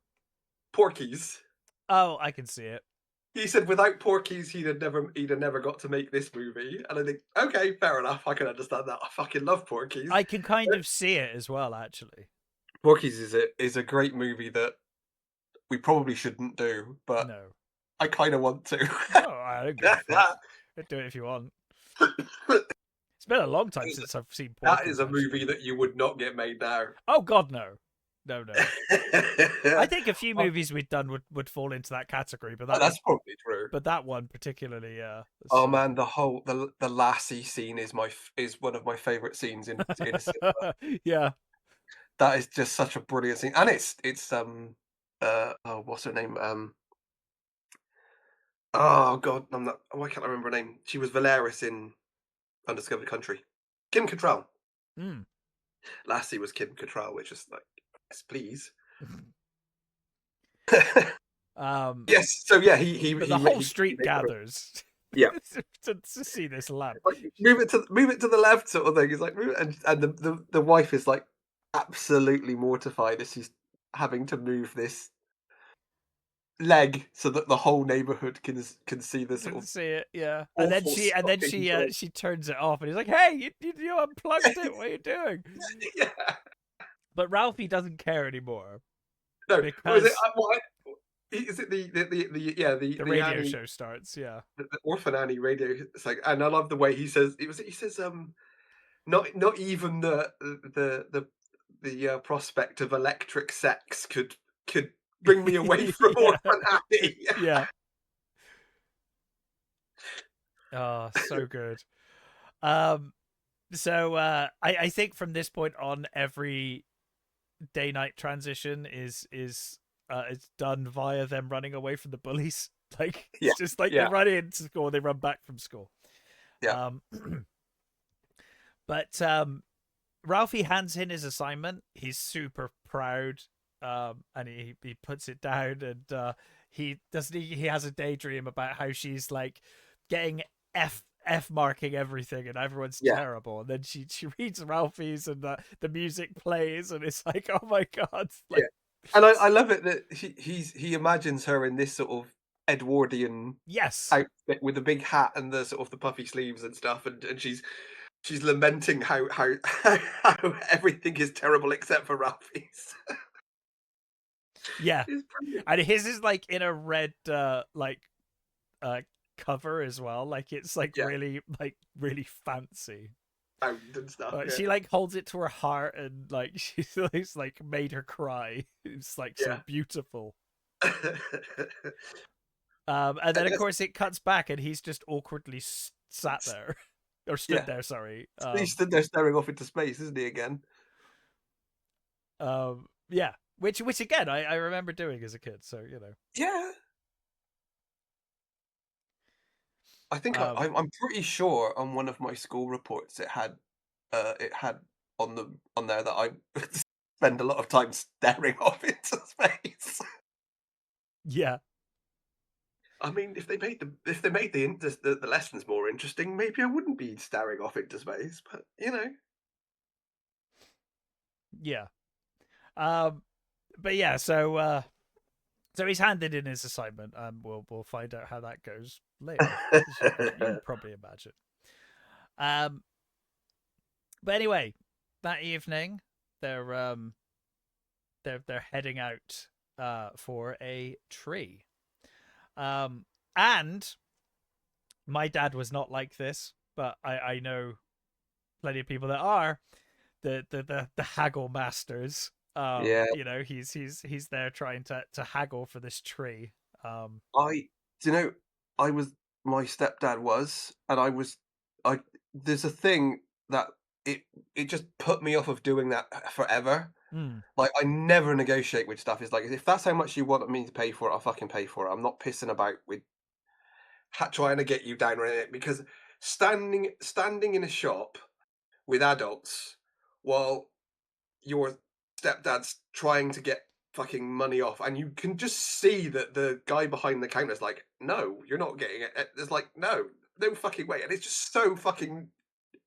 Porky's. Oh, I can see it. He said without Porky's, he'd have never got to make this movie. And I think, okay, fair enough. I can understand that. I fucking love Porky's. I can kind of see it as well, actually. Porky's is a great movie that we probably shouldn't do, but No. I kind of want to. Oh, I don't give a fuck. Do it if you want. It's been a long time since I've seen Porky's. That is a movie that you would not get made now. Oh, God, no. No. I think a few movies we'd done would fall into that category, but that's probably true. But that one particularly, yeah. Oh man, the Lassie scene is one of my favorite scenes in cinema. Yeah. That is just such a brilliant scene, and it's what's her name? Oh god, why can't I remember her name? She was Valeris in Undiscovered Country. Kim Cattrall. Lassie was Kim Cattrall, which is like, yes, please. Yes, so yeah, the whole street gathers. Yeah, to see this lamp. Like, move it to the left, sort of thing. He's like, move it, and the wife is like absolutely mortified that she's having to move this leg so that the whole neighborhood can see this sort of see it, yeah. And then she turns it off, and he's like, "Hey, you unplugged it. What are you doing?" Yeah. But Ralphie doesn't care anymore. No, because is it the radio Annie, show starts? Yeah, the Orphan Annie radio. It's like, and I love the way he says not even the prospect of electric sex could bring me away from Orphan Annie. Yeah. Oh, so good. So I think from this point on, every day-night transition is done via them running away from the bullies. Like, it's just like they run into school, they run back from school. Yeah. But Ralphie hands in his assignment. He's super proud, and he puts it down, and he has a daydream about how she's like getting F marking everything, and everyone's terrible. And then she reads Ralphie's, and the music plays, and it's like, oh my god! Like, and I love it that he imagines her in this sort of Edwardian outfit with a big hat and the sort of the puffy sleeves and stuff, and she's lamenting how everything is terrible except for Ralphie's. Yeah, and his is like in a red cover as well. Like, it's like really fancy. And stuff. She like holds it to her heart, and like she's like made her cry. It's like so beautiful. And then of course it cuts back, and he's just awkwardly sat there. Or stood there, sorry. He's stood there staring off into space, isn't he, again? Yeah. Which again, I remember doing as a kid, so, you know. Yeah. I think I'm pretty sure on one of my school reports it had on there that I spend a lot of time staring off into space. Yeah. I mean, if they made the lessons more interesting, maybe I wouldn't be staring off into space. But you know, yeah. But yeah, so he's handed in his assignment, and we'll find out how that goes later. You can probably imagine. But anyway, that evening they're heading out for a tree. And my dad was not like this, but I know plenty of people that are the haggle masters. You know, he's there trying to haggle for this tree. My stepdad was, and there's a thing that it just put me off of doing that forever. Like, I never negotiate with stuff. It's like, if that's how much you want me to pay for it, I'll fucking pay for it. I'm not pissing about with trying to get you down on it, because standing in a shop with adults while your stepdad's trying to get fucking money off, and you can just see that the guy behind the counter is like, "No, you're not getting it." It's like, "No, no fucking way," and it's just so fucking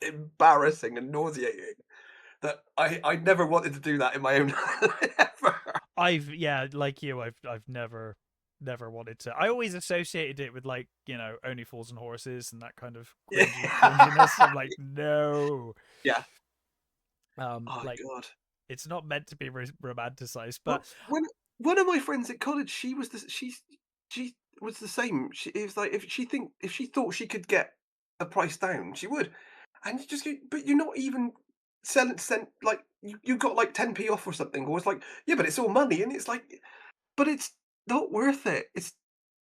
embarrassing and nauseating that I never wanted to do that in my own life ever. Like you, I've never wanted to. I always associated it with, like, Only Fools and Horses and that kind of cringiness. I'm like, no. Yeah. Oh Like, god. it's not meant to be romanticized, but Well, when one of my friends at college, she was the same. It was like, if she thought she could get a price down, she would. And you just go, but you're not even selling cent like you got like 10p off or something, or it's like, yeah, but it's all money, and it's like, but it's not worth it. It's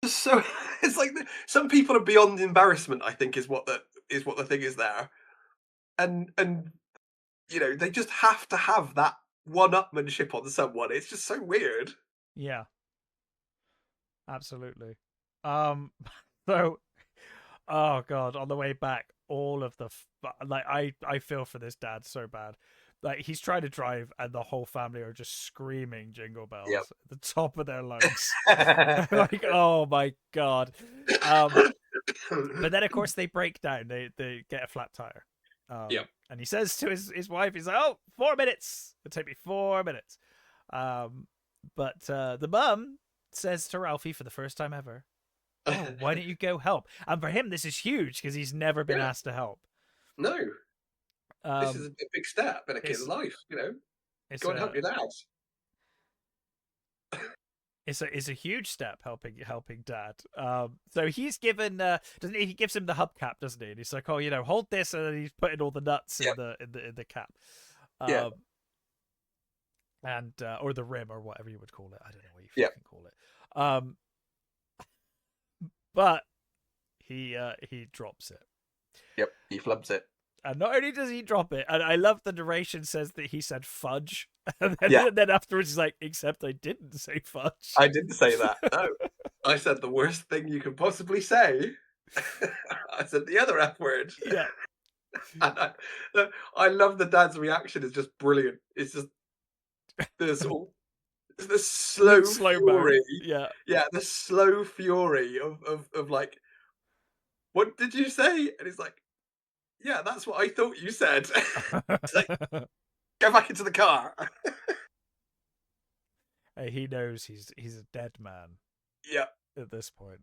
just so it's like some people are beyond embarrassment, I think, is what the thing is there. And they just have to have that one-upmanship on someone. It's just so weird. yeah, absolutely. Um, so, oh god, on the way back, all of the like, I feel for this dad so bad. Like, he's trying to drive, and the whole family are just screaming Jingle Yep. Bells at the top of their lungs. Like, oh my god. But then, of course, they break down. They get a flat tire. Yep. And he says to his wife, he's like, "Oh, 4 minutes. It'll take me 4 minutes." But the mum says to Ralphie for the first time ever, "Oh, why don't you go help?" And for him, this is huge because he's never been Yeah. asked to help. No. This is a big step in a kid's It's life, it's Go and a help your dad. it's a huge step helping dad. So he's given doesn't he gives him the hubcap, doesn't he? And he's like, "Oh, hold this," and then he's putting all the nuts in Yep. the cap. Yeah. And or the rim, or whatever you would call it. I don't know what you Yep. fucking call it. But he drops it. Yep. He flubs it. And not only does he drop it, and I love the narration says that he said fudge, and Yeah. then afterwards he's like, "Except I didn't say fudge." I didn't say that. No. I said the worst thing you could possibly say. I said the other F word. Yeah. And I love the dad's reaction. It's just brilliant. It's just the sort of the slow mo. fury. Yeah. Yeah, the slow fury of like, what did you say? And it's like, yeah, that's what I thought you said. It's like, go back into the car. He knows he's a dead man. Yeah. At this point.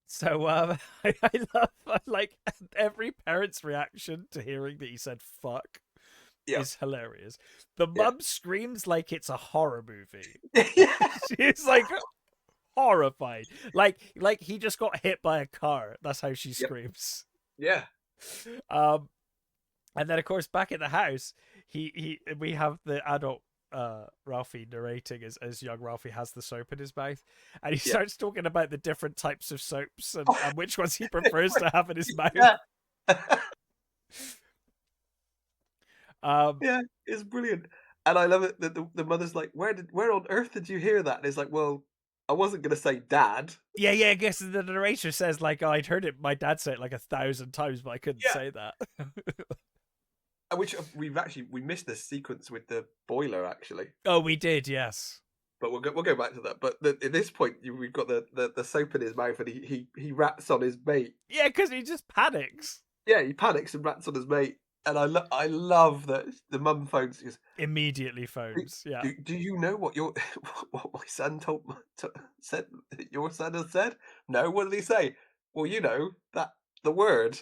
So I love like every parent's reaction to hearing that he said fuck is hilarious. The mum screams like it's a horror movie. She's like horrified. Like he just got hit by a car. That's how she screams. Yeah. And then of course back at the house, we have the adult Ralphie narrating as young Ralphie has the soap in his mouth, and he starts talking about the different types of soaps and which ones he prefers to have in his mouth. Yeah, it's brilliant. And I love it that the mother's like, where on earth did you hear that? And it's like, well, I wasn't gonna say dad. Yeah, I guess the narrator says, like, oh, I'd heard it, my dad say it like 1,000 times, but I couldn't say that. Which we missed this sequence with the boiler, actually. Oh, we did, yes. But we'll go back to that. But at this point, we've got the soap in his mouth, and he rats on his mate. Yeah, because he just panics. Yeah, he panics and rats on his mate. And I love that the mum phones. Immediately phones. Do you know what what my son said? Your son has said? No. What did he say? Well, that the word.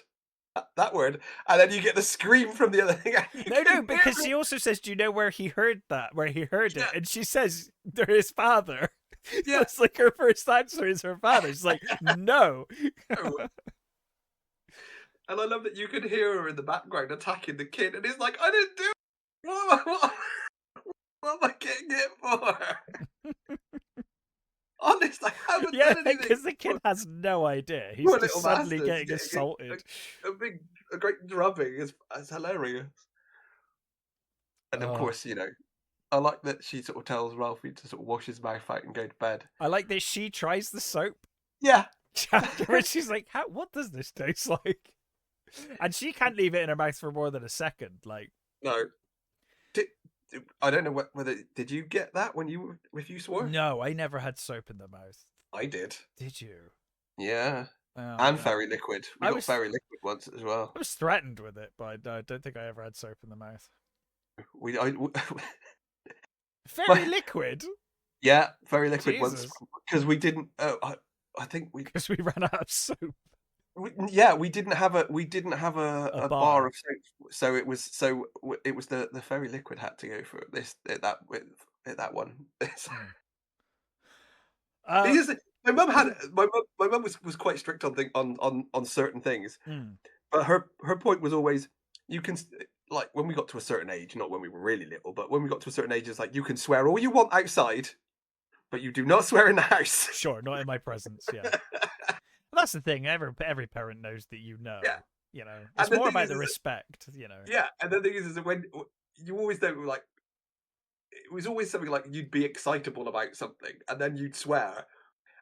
That word, and then you get the scream from the other thing. No, because she also says, "Do you know where he heard that? Where he heard it?" And she says, "They're his father." Yeah, it's like her first answer is her father. She's like, "No." And I love that you can hear her in the background attacking the kid, and it's like, I didn't do it. What am I getting it for? Honest, I haven't done anything. Because the kid has no idea. He's just suddenly getting assaulted. A great drubbing is hilarious. And of course, I like that she sort of tells Ralphie to sort of wash his mouth out and go to bed. I like that she tries the soap. Yeah. Afterwards, she's like, what does this taste like? And she can't leave it in her mouth for more than a second. Like, No. I don't know whether did you get that when you if you swore? no, I never had soap in the mouth. I did. Did you? Yeah. Oh, And no. fairy liquid. We got fairy liquid once as well. I was threatened with it, but I don't think I ever had soap in the mouth. Fairy liquid? Yeah, fairy liquid once Jesus. because we didn't. I think we Because we ran out of soap. we didn't have a bar of soap, so it was the fairy liquid had to go for this at that one. Because my mum was quite strict on certain things, but her point was always you can like when we got to a certain age, not when we were really little, but when we got to a certain age, it's like you can swear all you want outside, but you do not swear in the house. Sure, not in my presence. Yeah, well, that's the thing. Every parent knows that you know. Yeah. You know, it's more about the respect. You know. Yeah, and the thing is that when you always know, like, it was always something like you'd be excitable about something, and then you'd swear,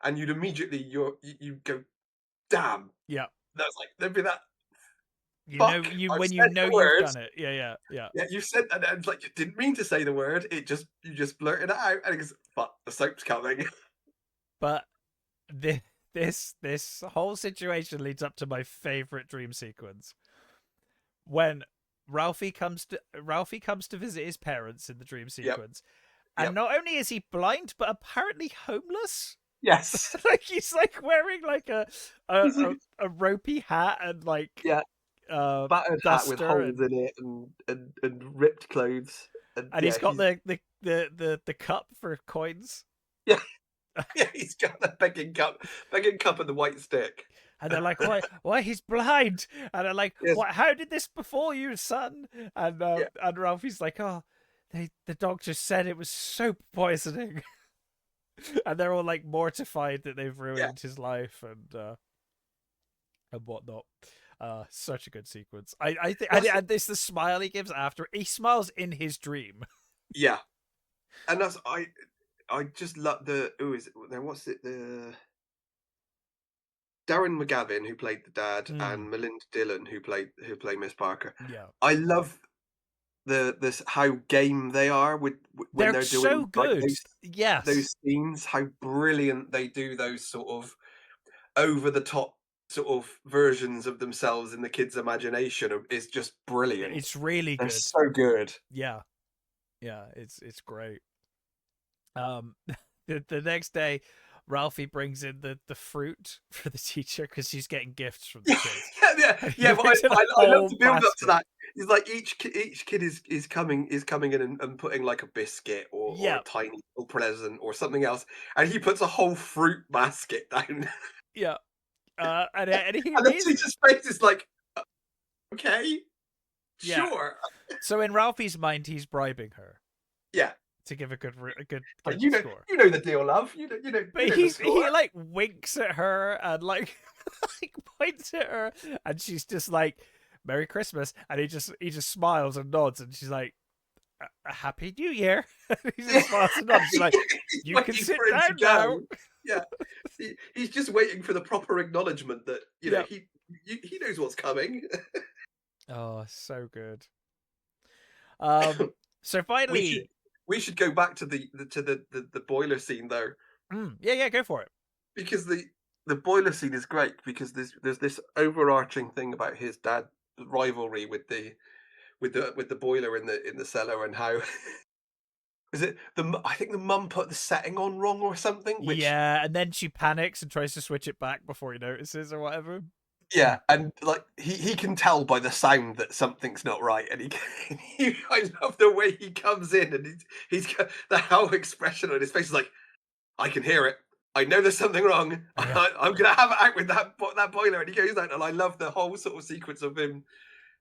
and you'd immediately you go, damn. Yeah. That's like there'd be that. You Fuck, know you I've when said you know the you've words. done it. Yeah. Yeah, you said, and it's like you didn't mean to say the word. You just blurted it out, and it goes, "Fuck, the soap's coming." But this whole situation leads up to my favorite dream sequence when Ralphie comes to visit his parents in the dream sequence, and not only is he blind, but apparently homeless. Yes, Like he's like wearing like a ropey hat and like battered hat with holes in it and ripped clothes, and he's got the cup for coins. Yeah, yeah, he's got the begging cup and the white stick. And they're like, why he's blind? And they're like, yes. What? How did this befall you, son? And and Ralphie's like, oh, the doctor said it was soap poisoning. And they're all like mortified that they've ruined his life and whatnot. Such a good sequence. I think and this the smile he gives after he smiles in his dream. Yeah, and that's I just love what's it the Darren McGavin who played the dad and Melinda Dillon who play Miss Parker. Yeah, I love this how game they are when they're doing so good. Like, those scenes, how brilliant they do those sort of over the top sort of versions of themselves in the kids' imagination is just brilliant. It's really They're good. So good. Yeah, it's great. The next day, Ralphie brings in the fruit for the teacher because she's getting gifts from the kids. yeah. But I love to build up to that. It's like each kid is coming in and putting like a biscuit or a tiny little present or something else, and he puts a whole fruit basket down. Yeah, and he and the teacher's face is like, okay, sure. So in Ralphie's mind, he's bribing her. Yeah. To give a good score. You know the deal, love. You know. But he like winks at her and like points at her, and she's just like, "Merry Christmas," and he just smiles and nods, and she's like, "A Happy New Year." He just smiles and nods. She's like, "You can sit down now." Yeah, he's just waiting for the proper acknowledgement that he knows what's coming. Oh, so good. So finally. We should go back to the boiler scene though. Yeah, go for it. Because the boiler scene is great because there's this overarching thing about his dad rivalry with the boiler in the cellar and how is it I think the mum put the setting on wrong or something. Yeah, and then she panics and tries to switch it back before he notices or whatever. Yeah, and like he can tell by the sound that something's not right, and I love the way he comes in and he's got the whole expression on his face is like, I can hear it. I know there's something wrong. Yeah. I'm gonna have it out with that boiler, and he goes out, and I love the whole sort of sequence of him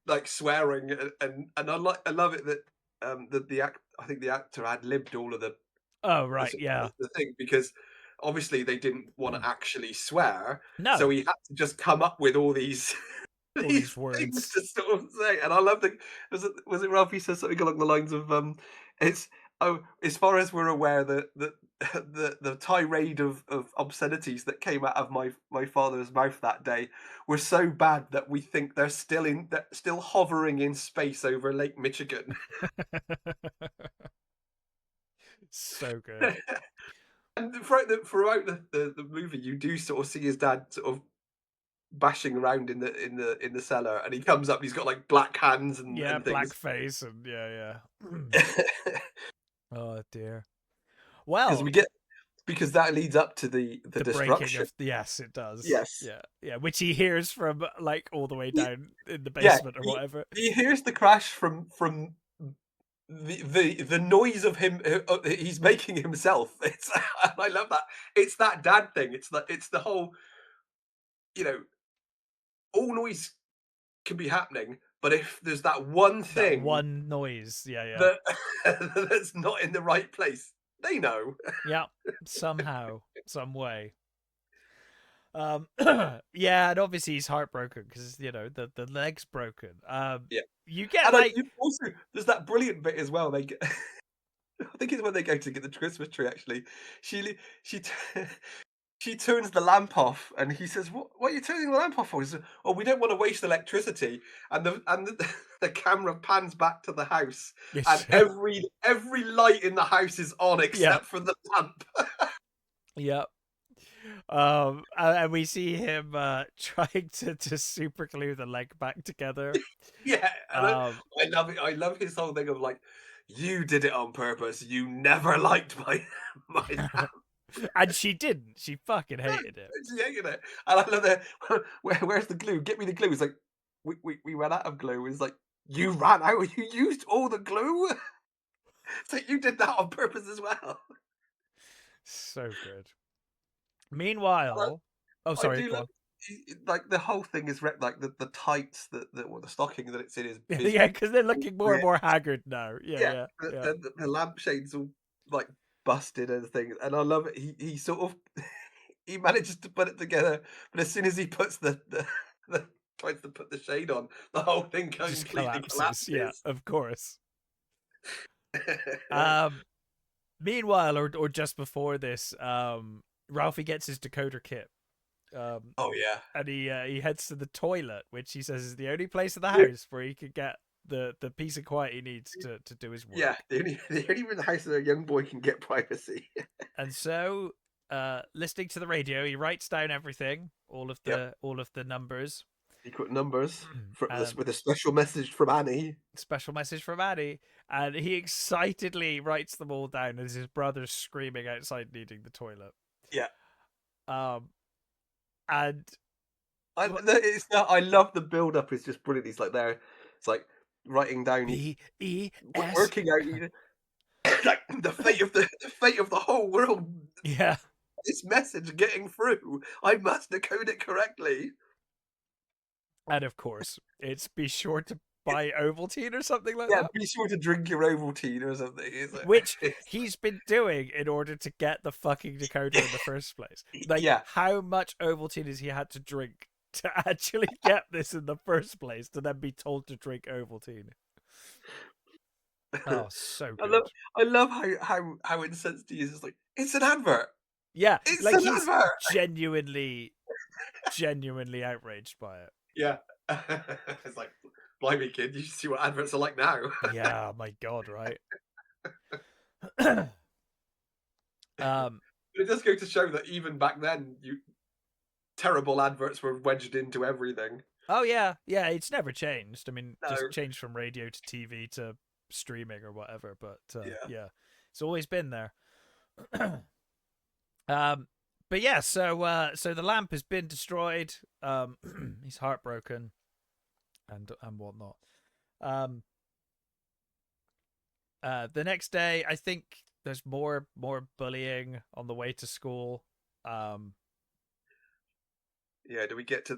like swearing, and I love it that I think the actor had lived all of the the thing because. Obviously, they didn't want to actually swear, so he had to just come up with all these words to sort of say. And I love was it Ralphie says something along the lines of, "It's Oh, as far as we're aware, the the tirade of obscenities that came out of my father's mouth that day were so bad that we think they're still hovering in space over Lake Michigan. So good. And throughout the movie, you do sort of see his dad sort of bashing around in the cellar, and he comes up. And he's got like black hands Yeah, and things. blackface and yeah. Because Oh dear. Well, we get because that leads up to the the breaking destruction. of yes, it does. Yes. Yeah, which he hears from like all the way He, down in the yeah, basement or whatever. he hears the crash from the noise of him he's making himself. It's I love that. It's that dad thing. It's the whole, you know, all noise can be happening, but if there's that one That thing one noise. Yeah. that that's not in the right place, they know. Yeah. Somehow, some way. Yeah, and obviously he's heartbroken because the leg's broken. Yeah. You get And I like you also there's that brilliant bit as well. They get I think it's when they go to get the Christmas tree actually. She li she t she turns the lamp off, and he says, "What are you turning the lamp off for?" He says, "Oh, we don't want to waste electricity." And the camera pans back to the house, and every light in the house is on yeah, except for the lamp. yeah. And we see him trying to super glue the leg back together. Yeah, and Um, I love it. I love his whole thing of like, "You did it on purpose. You never liked my my lamp." and she didn't. She fucking hated it. She hated it, and I love the where's the glue? Get me the glue. It's like we ran out of glue. It's like you ran out. You used all the glue. So you did that on purpose as well. So good. And Meanwhile, oh I sorry, do go love on. like the whole thing is like the tights or the stocking that it's in is Yeah, because they're all looking more and ripped. more haggard now. Yeah, Yeah. and the lampshades all like busted and things, and I love it. He sort of he manages to put it together, but as soon as he puts the tries to put the shade on, the whole thing Just completely collapses. Yeah, collapses. of course. Right? Um, Meanwhile, or just before this, Ralphie gets his decoder kit. Um, Oh yeah, and he heads to the toilet, which he says is the only place in the yeah, house where he could get the peace of quiet he needs to do his yeah. work. The only in the house that a young boy can get privacy. And so, listening to the radio, he writes down everything, Yep, all of the numbers. secret numbers um, with a special message from Annie. Special message from Annie, and he excitedly writes them all down as his brother's screaming outside needing the toilet. Yeah, Um, and I love the build up. It's just brilliant. He's like there. It's like writing down, BES. working out like the fate of the whole world. Yeah, This message getting through. I must decode it correctly. and of course, it's be sure to buy Ovaltine or something like Yeah, that. be sure to drink your Ovaltine or something. Which It's he's been doing in order to get the fucking decoder in the first place. Like, yeah. how much Ovaltine has he had to drink to actually get this in the first place, to then be told to drink Ovaltine? Oh, so I love good. I love how incensed he is. It's like it's an advert. Yeah, It's like an he's advert. genuinely outraged by it. Yeah. It's like, blimey, kid, you should see what adverts are like now. Yeah, my God, right? um, But it does go to show that even back then, you terrible adverts were wedged into everything. oh yeah, it's never changed. I mean, No. just changed from radio to TV to streaming or whatever, but Yeah. yeah, it's always been there. um, but yeah, so the lamp has been destroyed. He's heartbroken and whatnot. Um, the next day, I think there's more bullying on the way to school. Um, Yeah, do we get to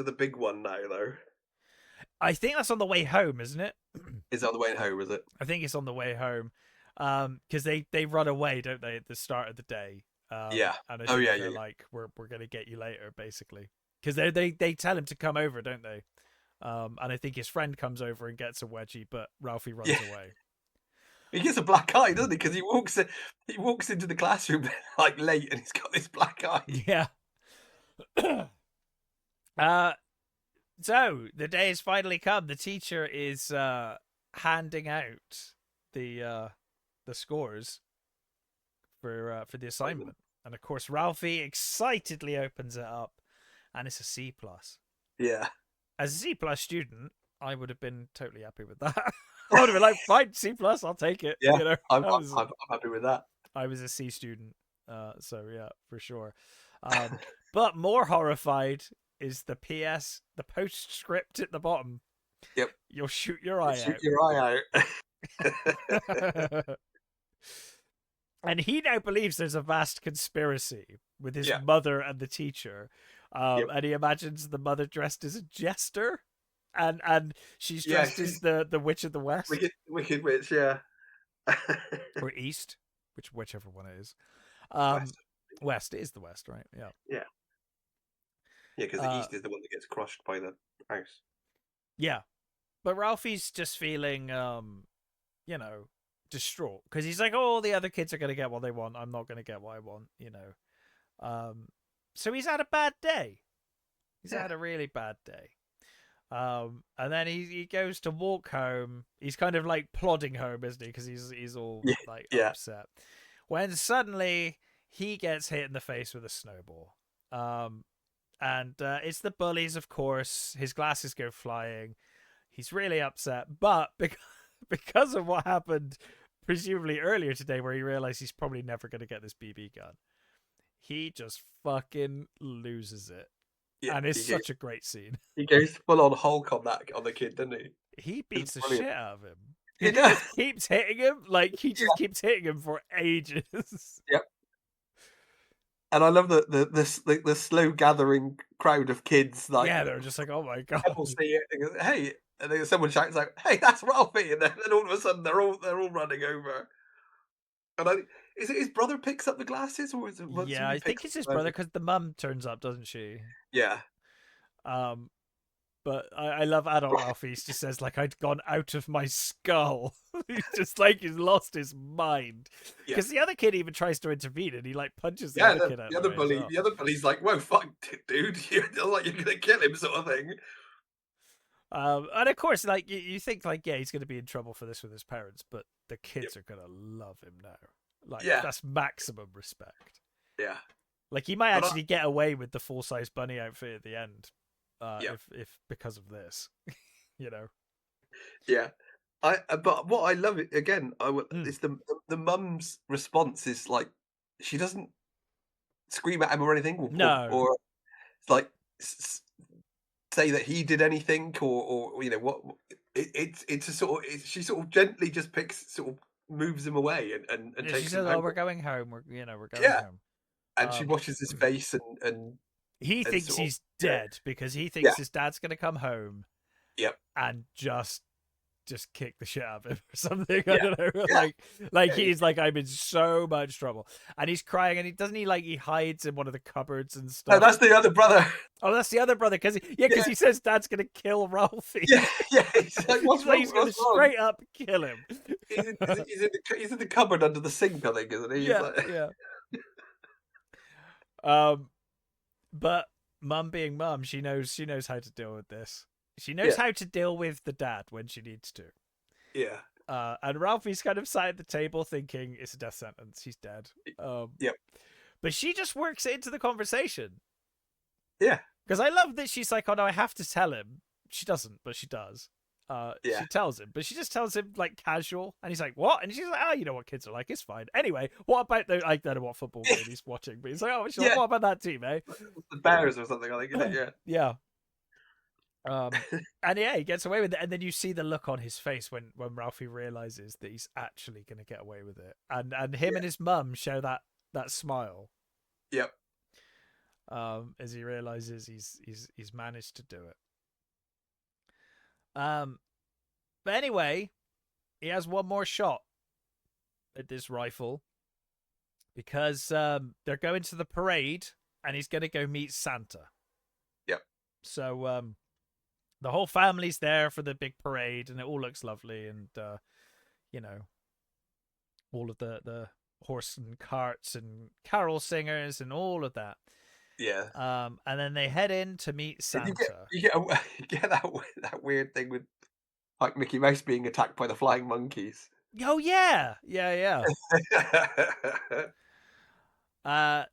the big one now though? I think that's on the way home, isn't it? Is it on the way home, is it? I think it's on the way home. Because they run away, don't they, at the start of the day? Yeah. And I Oh think yeah, they're yeah, yeah. like, we're gonna get you later, basically. Because they tell him to come over, don't they? And I think his friend comes over and gets a wedgie, but Ralphie Yeah. runs away. He gets a black eye, doesn't he? Because he walks into the classroom like late, and he's got this black eye. Yeah. uh, so the day has finally come. The teacher is handing out the scores for the assignment, and of course Ralphie excitedly opens it up, and it's a C plus. Yeah. As a C plus student, I would have been totally happy with that. I would have been like, fine, C plus, I'll take it. Yeah. You know, I'm happy with that. I was a C student, so yeah, for sure. But more horrified is the PS, the postscript at the bottom. Yep. You'll shoot your eye Shoot out. your eye out. And he now believes there's a vast conspiracy with his Yeah. mother and the teacher. Yep. And he imagines the mother dressed as a jester, and she's dressed as the Witch of the West. Wicked Witch, yeah. Or East, whichever one it is. West. It is the West, right? Yeah. Yeah. Yeah, because the East is the one that gets crushed by the house. Yeah. But Ralphie's just feeling, you know, distraught. Because he's like, oh, the other kids are going to get what they want. I'm not going to get what I want, you know. So he's had a bad day. He's had a really bad day. And then he goes to walk home. He's kind of like plodding home, isn't he? Because he's all like upset. When suddenly he gets hit in the face with a snowball. And it's the bullies, of course. His glasses go flying. He's really upset. But because of what happened, presumably earlier today, where he realized he's probably never going to get this BB gun, he just fucking loses it. Yeah, and it's such a great scene. He goes full on Hulk on the kid, doesn't he? He beats the shit out of him. He does. Keeps hitting him. Like, he just keeps hitting him for ages. Yep. And I love the slow gathering crowd of kids. Like, yeah, they're just like, oh my god. People see it and goes, hey, and then someone shouts like, hey, that's Ralphie, and then all of a sudden they're all running over. And is it his brother picks up the glasses, or is it? Yeah, I think it's his brother, because the mum turns up, doesn't she? Yeah. But I love adult Ralphie. He just says, like, I'd gone out of my skull. He's just like, he's lost his mind. Because the other kid even tries to intervene, and he like punches the other kid out. The other bully's like, whoa, fuck, dude, you're like, you're gonna kill him, sort of thing. And of course, like, you think, like, yeah, he's gonna be in trouble for this with his parents, but the kids are gonna love him now. Like, that's maximum respect. Yeah. Like, he might actually get away with the full-size bunny outfit at the end. If because of this, you know. Yeah. But what I love it again, is the mum's response is like, she doesn't scream at him or anything, or like say that he did anything, or you know what. It's a sort of, she sort of gently just moves him away and takes him. She says, "Oh, we're going home. We're going home." And she washes his face and he thinks he's dead because he thinks his dad's going to come home. Yep. And just kick the shit out of him or something. I don't know. Like he's like, I'm in so much trouble. And he's crying, and he hides in one of the cupboards and stuff. No, that's the other brother. Oh, that's the other brother, because he says dad's going to kill Ralphie. Yeah. He's like, he's going to straight up kill him. He's in the cupboard under the sink, I think, isn't he? Yeah. But mum being mum, she knows how to deal with this. She knows how to deal with the dad when she needs to. Yeah. And Ralphie's kind of sat at the table thinking it's a death sentence. He's dead. Yep. But she just works it into the conversation. Yeah. Because I love that she's like, oh no, I have to tell him. She doesn't, but she does. She tells him, but she just tells him like casual, and he's like, "What?" And she's like, "Oh, you know what kids are like. It's fine." Anyway, what about I don't know what football game he's watching, but he's like, "Oh, sure. What about that team, eh?" The Bears or something, I think. Isn't it? Yeah. And he gets away with it, and then you see the look on his face when Ralphie realizes that he's actually going to get away with it, and him and his mum show that smile. Yep. As he realizes he's managed to do it. But anyway, he has one more shot at this rifle because they're going to the parade, and he's going to go meet Santa. Yep. So the whole family's there for the big parade, and it all looks lovely, and you know, all of the horse and carts and carol singers and all of that. Yeah. And then they head in to meet And Santa. you get that weird thing with like Mickey Mouse being attacked by the flying monkeys. Oh yeah, yeah, yeah.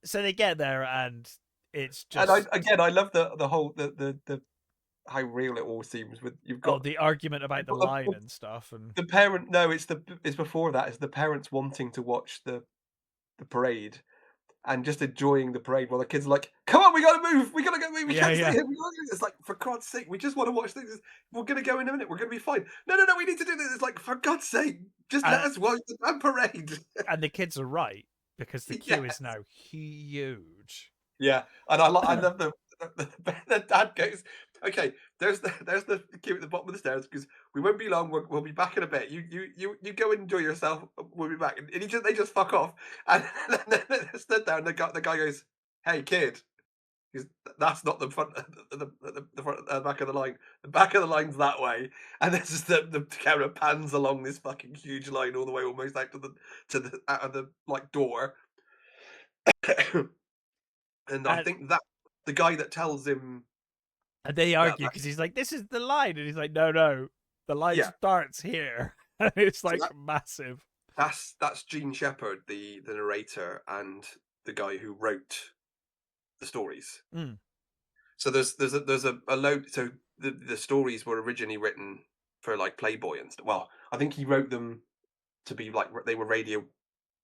So they get there and it's And I just again I love the whole the how real it all seems with the argument about you've the got line and stuff, and the parent no, it's before that, it's the parents wanting to watch the parade and just enjoying the parade while the kids are like, "Come on, we gotta move, we gotta go move, we yeah, can't stay yeah. here." It's like, for God's sake, we just want to watch things. We're gonna go in a minute. We're gonna be fine. No, no, no, we need to do this. It's like, for God's sake, just let And, us watch the damn parade. and the kids are right because the Yeah, queue is now huge. yeah. And I love the dad goes, "Okay, there's the queue at the bottom of the stairs because we won't be long. We'll be back in a bit. You go and enjoy yourself. We'll be back." And they just fuck off. And then they stood there, and the guy goes, "Hey, kid." Because that's not the front, the front, back of the line. The back of the line's that way, and this is the camera pans along this fucking huge line all the way, almost out to the out of the like door. And I And, think that the guy that tells him and they that, argue because he's like, "This is the line," and he's like, "No, no, the line yeah, starts here." And it's so like massive. that's Gene Shepherd, the narrator, and the guy who wrote the stories. Mm, So there's a load. So the stories were originally written for like Playboy and stuff. Well, I think he wrote them to be like they were radio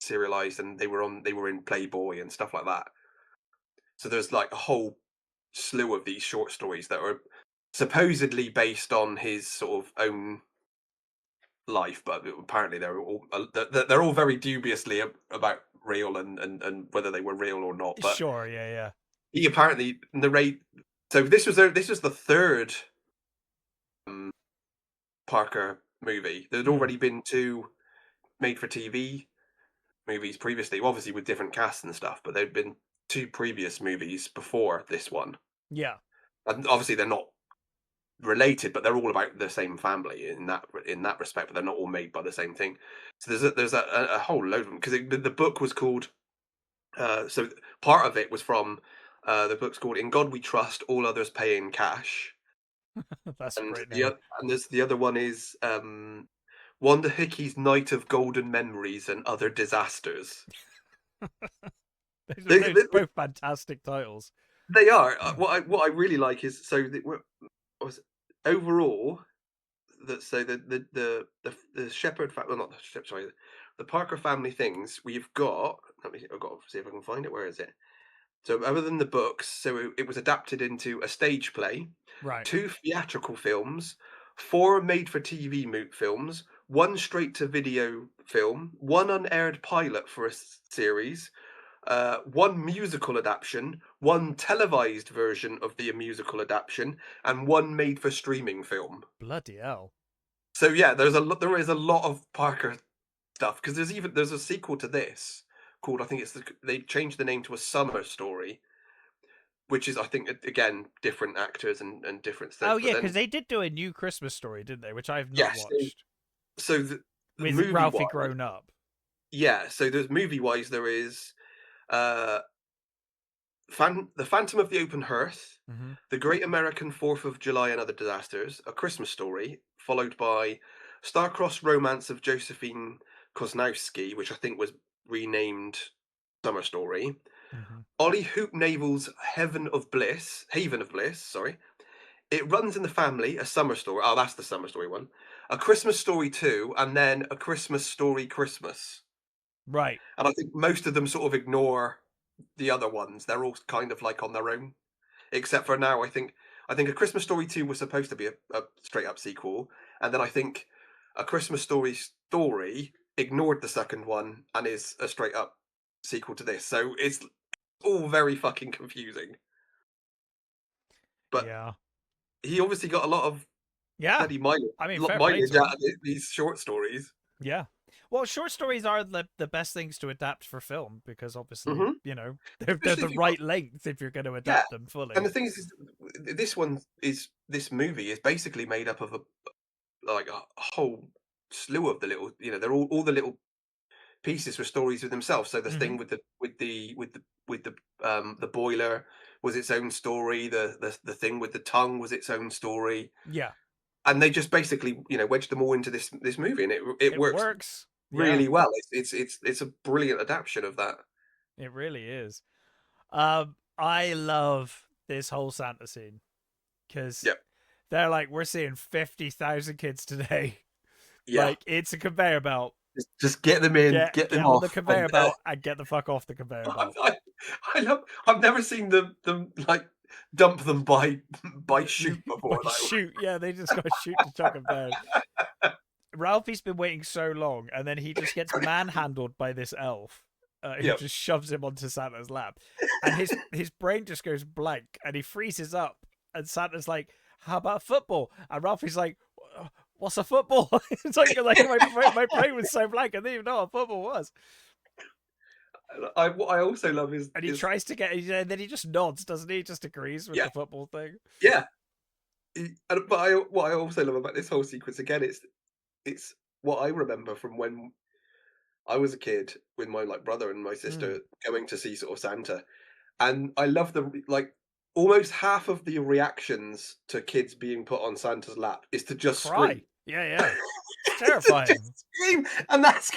serialized and they were in Playboy and stuff like that. So there's like a whole slew of these short stories that are supposedly based on his sort of own life, but apparently they're all very dubiously about real and whether they were real or not. But sure, yeah, yeah. he apparently narrate. So this was the third um, Parker movie. There'd Mm, already been two made for TV movies previously, obviously with different casts and stuff, but there'd been two previous movies before this one. yeah. And obviously they're not related, but they're all about the same family in that respect, but they're not all made by the same thing. So there's a whole load of them because the book was called so part of it was from the book's called In God We Trust, All Others Pay in Cash. That's a And great name. there's the other one is Wanda Hickey's Night of Golden Memories and Other Disasters. They, They're they, both fantastic titles. they are. What I really like is was overall that so the Shepherd family, well, not the Shepherd, sorry, the Parker family things we've got. I've got to see if I can find it. Where is it? So other than the books, so it was adapted into a stage play, Right. two theatrical films, four made-for-TV films, one straight-to-video film, one unaired pilot for a series, one musical adaptation, one televised version of the musical adaptation, and one made-for-streaming film. Bloody hell. So yeah, there is a lot of Parker stuff because there's a sequel to this called I think they changed the name to A Summer Story, which is I think again different actors and different Oh stuff. But yeah, because then they did do a new Christmas story, didn't they? Which I've not yes, watched so the with movie Ralphie wise, grown up. yeah. So there's movie wise there is uh The Phantom of the Open Hearth, Hmm. The Great American 4th of July and Other Disasters, A Christmas Story, followed by Star-Crossed Romance of Josephine Kosnowski, which I think was renamed Summer Story, Hmm. Ollie Hoop Naval's Haven of Bliss, sorry. It Runs in the Family, A Summer Story. Oh, that's the Summer Story one. A Christmas Story 2, and then A Christmas Story Christmas. Right. And I think most of them sort of ignore the other ones. They're all kind of like on their own. Except for now, I think A Christmas Story 2 was supposed to be a straight up sequel, and then I think A Christmas Story ignored the second one and is a straight up sequel to this. So it's all very fucking confusing. But Yeah. he obviously got a lot of Yeah. bloody I mean, fair play mileage to out him. of these short stories. Yeah. Well, short stories are the best things to adapt for film because obviously, Hmm. they're Especially the if you've got right length if you're going to yeah. adapt them And fully. the thing this movie is basically made up of a whole slew of the little, they're all the little pieces were stories with themselves. So the Hmm. thing with the boiler was its own story. The thing with the tongue was its own story, Yeah, and they just basically, wedged them all into this movie, and it it works works. Yeah, really well. It's a brilliant adaptation of that. it really is. I love this whole Santa scene because Yep. they're like, we're seeing 50,000 kids today. Yeah. Like, it's a conveyor belt. Just get them in, get Get them on the off, conveyor and belt and get the fuck off the conveyor I, belt. I, I love. I've never seen them like dump them by shoot By before. shoot, yeah, they just got to shoot to chuck him down. Ralphie's been waiting so long, and then he just gets manhandled by this elf, who Yeah. just shoves him onto Santa's lap, and his brain just goes blank, and he freezes up. And Santa's like, "How about football?" And Ralphie's like, "What's a football?" It's like my brain was so blank, I didn't even know what football was. What I also love And he is tries to get, and then he just nods, doesn't he? Just agrees with yeah, the football thing. yeah. But what I also love about this whole sequence again, it's what I remember from when I was a kid with my brother and my Mm. sister going to see sort of Santa, and I love almost half of the reactions to kids being put on Santa's lap is to just scream. Cry. Yeah, yeah. It's To terrifying. just scream, and that's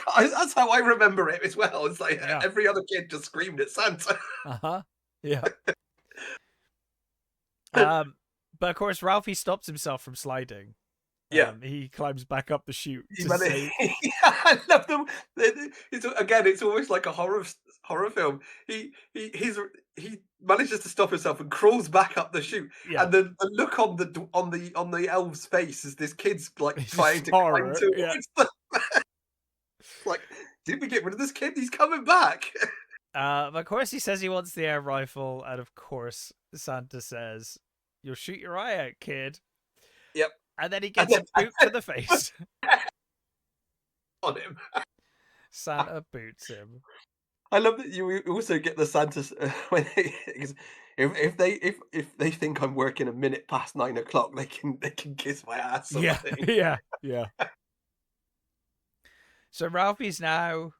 how I remember it as well. It's like Yeah. every other kid just screamed at Santa. Uh huh. Yeah. Um, but of course, Ralphie stops himself from sliding. Yeah. He climbs back up the chute He to managed, save. yeah, I love them. It's almost like a horror film. He manages to stop himself and crawls back up the chute, Yeah, and the look on the elf's face as this kid's like it's trying just to climb horror. Yeah. towards them. It's like, did we get rid of this kid? He's coming back. But of course, he says he wants the air rifle, and of course, Santa says, "You'll shoot your eye out, kid." Yep, And then he and gets then a boot to the face. on him. Santa boots him. I love that you also get the Santa's when if they think I'm working a minute past 9 o'clock, they can kiss my ass sort of Yeah, thing. yeah, yeah. So Ralphie's now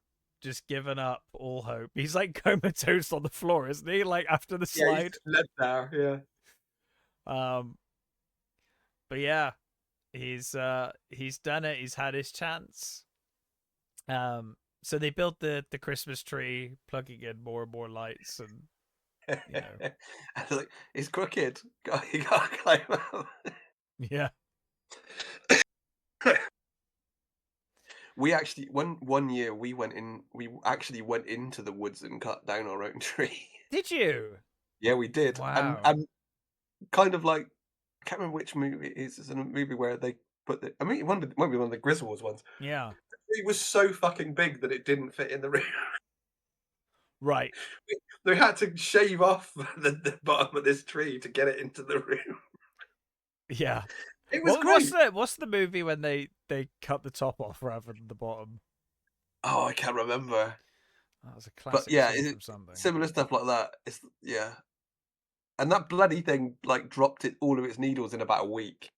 just given up all hope. He's like comatose on the floor, isn't he? Like after the Yeah, he's slide. just led there. Yeah. Um, but yeah, he's done it. He's had his chance. So they built the Christmas tree, plugging in more and more lights, and you know, I was like, "It's crooked. You gotta climb up." yeah, We actually one year we actually went into the woods and cut down our own tree. did you? Yeah, we did, and Wow. and kind of like I can't remember which movie it is. It's a movie where they put I mean, it might be one of the Griswolds ones. Yeah. It was so fucking big that it didn't fit in the room. Right. They had to shave off the bottom of this tree to get it into the room. Yeah. It was What what's great. the movie when they cut the top off rather than the bottom? Oh, I can't remember. That was a But classic yeah, scene is it from something. similar stuff like that? It's yeah. And that bloody thing, like, dropped all of its needles in about a week.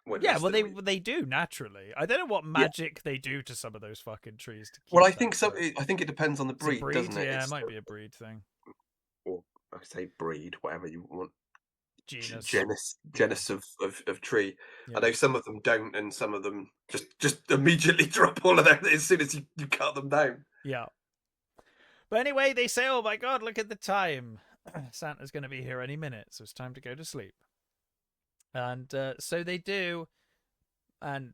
Well, Yeah, less well than a week. they do naturally. I don't know what Yeah. magic they do to some of those fucking trees to Well, keep I that, think but I think it depends on the it's a breed, breed. doesn't it? Yeah, it It's might be a breed thing. or I say breed, whatever you want. Genus. Yeah. Genus of tree. I Yeah. know some of them don't, and some of them just immediately drop all of them as soon as you cut them down. Yeah. But anyway, they say, "Oh my god, look at the time. Santa's going to be here any minute, so it's time to go to sleep." And so they do, and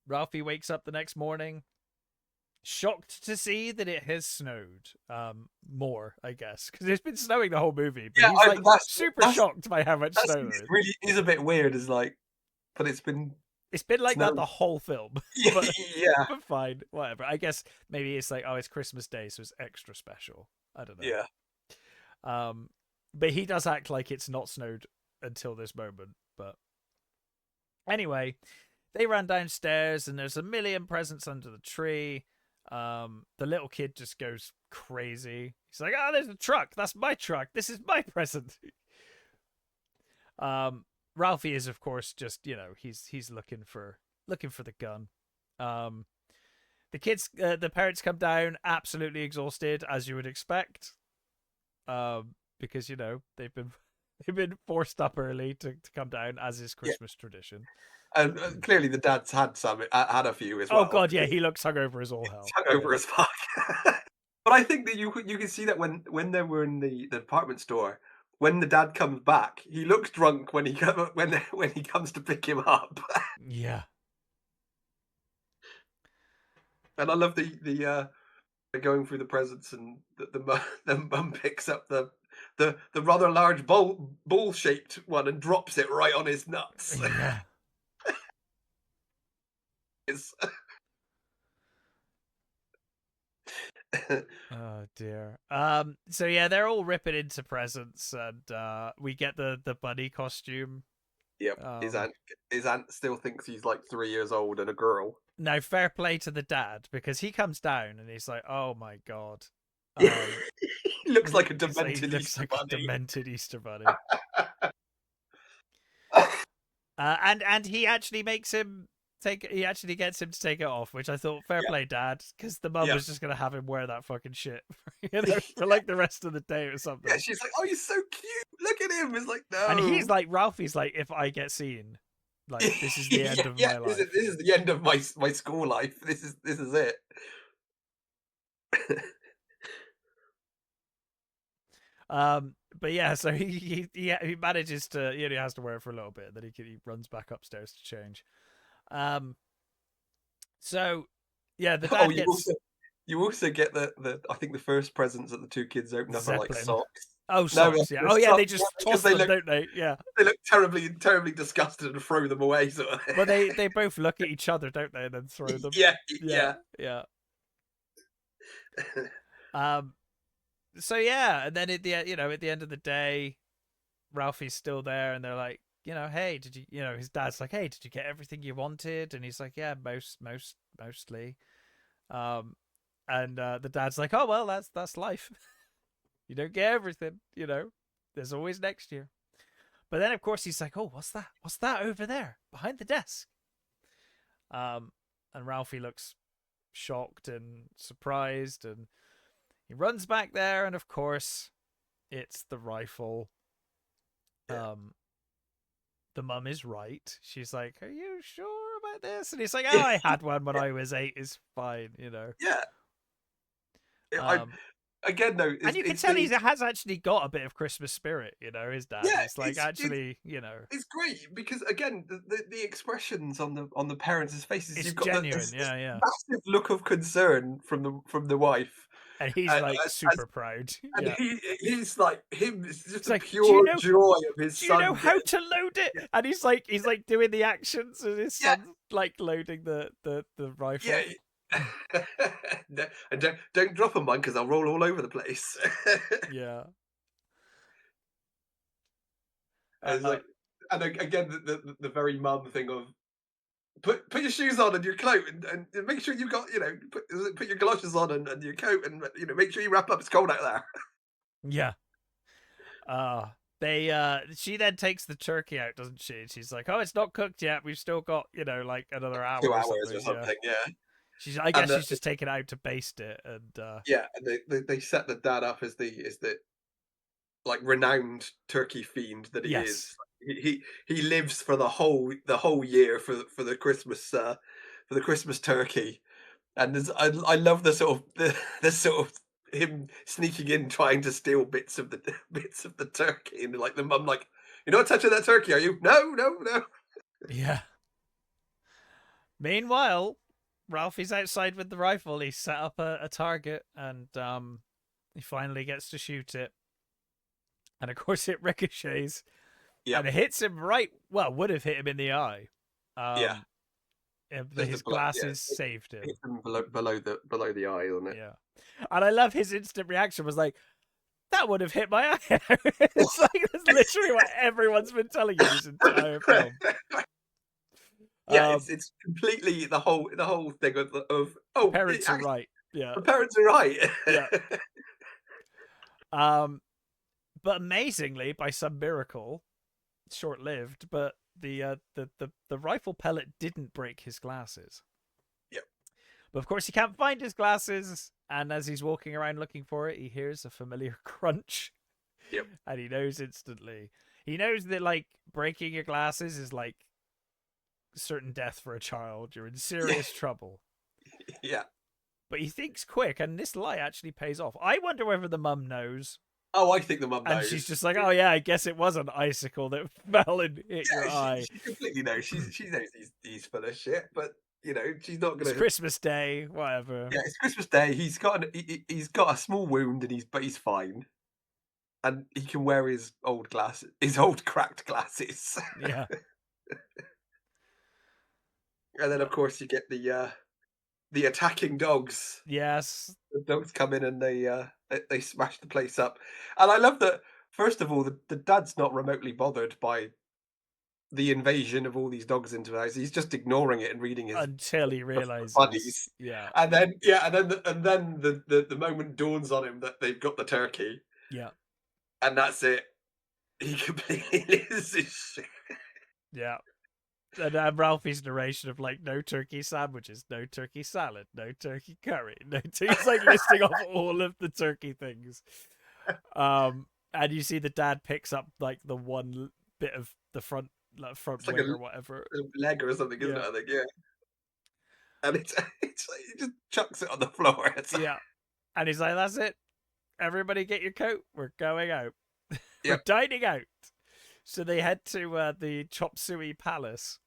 Ralphie wakes up the next morning, shocked to see that it has snowed. More, I guess, because it's been snowing the whole movie. But Yeah, he's like super that's shocked by how much that's snow there is. really is a bit weird. Is like, but it's been It's been like that snowing. the whole film, but Yeah, but fine, whatever. I guess maybe it's like, oh, it's Christmas Day, so it's extra special. I don't know. yeah. But he does act like it's not snowed until this moment. But anyway, they ran downstairs and there's a million presents under the tree. The little kid just goes crazy. He's like, "Oh, there's a truck. That's my truck. This is my present." Ralphie is, of course, just he's looking for the gun. the parents come down absolutely exhausted, as you would expect, because they've been they've been forced up early to come down, as is Yeah. Christmas tradition. And clearly the dad's had had a few as Oh well, god, yeah, because he looks hungover as all he's hell. hungover Yeah. as fuck. But I think that you can see that when they were in the department store, when the dad comes back, he looks drunk when when he comes to pick him up. Yeah. And I love they're going through the presents, and the mum picks up the rather large ball shaped one and drops it right on his nuts. Yeah. It's Oh dear. So yeah, they're all ripping into presents, and we get the bunny costume. Yep, Um his aunt still thinks he's like 3 years old and a girl. Now fair play to the dad, because he comes down and he's like, "Oh my god." Yeah, Um he looks like a he's like, he demented looks Easter like a bunny. demented Easter bunny. And he actually makes him take. He actually gets him to take it off, which I thought fair Yeah, play, Dad, because the mum yeah. was just gonna have him wear that fucking shit, for like the rest of the day or Yeah, something. she's like, "Oh, he's so cute. Look at him." It's like, And he's "No." like, Ralphie's like, if I get seen, like this is the end Yeah, of yeah, my this life. is the end of my school life. This is it. But yeah, so he manages to, he has to wear it for a little bit, then he runs back upstairs to change. Um, so yeah, the Oh, dad gets you also get the I think the first presents that the two kids open up are like Zeppelin. socks. Oh, No, socks, yeah. they're Oh yeah, they socks, yeah, just because toss them, don't they? Yeah. they look terribly disgusted and throw them away. Sort of. Well, they both look at each other, don't they, and then throw them. Yeah, Yeah, yeah. yeah. Um. So yeah, and then at the at the end of the day, Ralphie's still there, and they're like, hey, did you, his dad's like, hey, did you get everything you wanted? And he's like, yeah, mostly. Um, and the dad's like, oh well, that's life. You don't get everything, There's always next year. But then, of course, he's like, oh, what's that? What's that over there behind the desk? And Ralphie looks shocked and surprised, and he runs back there, and of course, it's the rifle. Yeah. The mum is right. She's like, are you sure about this? And he's like, oh, Yeah. I had one when I was 8. It's fine. Yeah. I Um, again though, and you can it's tell he the has actually got a bit of Christmas spirit, his dad. yeah, He's like, actually, it's great because again, the expressions on the parents' faces, it's you've got genuine. this Yeah, yeah. massive look of concern from the wife, And he's and like super proud. and Yeah. he's like him. It's just It's the like, do you pure know joy of his do you know son how getting. to load it? And he's like doing the actions, and his Yeah, son's like loading the yeah. rifle. No, and don't drop on mine because I'll roll all over the place. Yeah. And it's Uh, like, and again, the very mum thing of put your shoes on and your coat, and make sure you've got put your galoshes on and your coat, and make sure you wrap up. It's cold out there. yeah. They she then takes the turkey out, doesn't she? And she's like, "Oh, it's not cooked yet. We've still got, like another hour 2 or hours something." or Yeah. something. Yeah, I and guess she's just taking it out to baste it, and yeah, and they set the dad up as the like renowned turkey fiend that he is. yes. He lives for the whole year for the Christmas turkey, and I love the sort of the sort of him sneaking in trying to steal bits of the bits of the turkey, and like the mum like, "You're not touching that turkey, are you?" "No, no, no." Yeah. Meanwhile, Ralphie's outside with the rifle. He's set up a target, and he finally gets to shoot it. And of course, it ricochets Yeah, and it hits him right. Well, would have hit him in the eye. yeah. Just His the blood, yeah. glasses saved Hit him. him below the eye, isn't it? Yeah, and I love his instant reaction. Was like, that would have hit my eye. It's like that's literally what everyone's been telling you this entire film. Yeah, Um, it's completely the whole thing of the oh, parents are right. Yeah, the parents are right. yeah. Um, but amazingly, by some miracle, short-lived, but the rifle pellet didn't break his glasses. Yep. But of course, he can't find his glasses. And as he's walking around looking for it, he hears a familiar crunch. Yep. And he knows instantly. He knows that, like, breaking your glasses is like certain death for a child. You're in serious trouble. Yeah. But he thinks quick, and this lie actually pays off. I wonder whether the mum knows. Oh, I think the mum knows. And she's just like, oh, yeah, I guess it was an icicle that fell and hit your eye. She completely knows. She knows he's full of shit, but, you know, she's not going It's to... Christmas Day, whatever. Yeah, it's Christmas Day. He's got he's got a small wound, and he's fine. And he can wear his old cracked glasses. Yeah. And then, of course, you get the attacking dogs. Yes. The dogs come in and they smash the place up. And I love that. First of all, the dad's not remotely bothered by the invasion of all these dogs into the house. He's just ignoring it and reading his Until he realizes. buddies. Yeah. And then the moment dawns on him that they've got the turkey. Yeah. And that's it. He completely loses his shit. Yeah. And Ralphie's narration of, like, no turkey sandwiches, no turkey salad, no turkey curry, he's like listing off all of the turkey things. And you see the dad picks up, like, the one bit of the front like wing or whatever, a leg or something, isn't it? I think, yeah. And it's like he just chucks it on the floor. Yeah. And he's like, that's it. Everybody get your coat. We're going out. We're Yep. dining out. So they head to the Chop Suey Palace.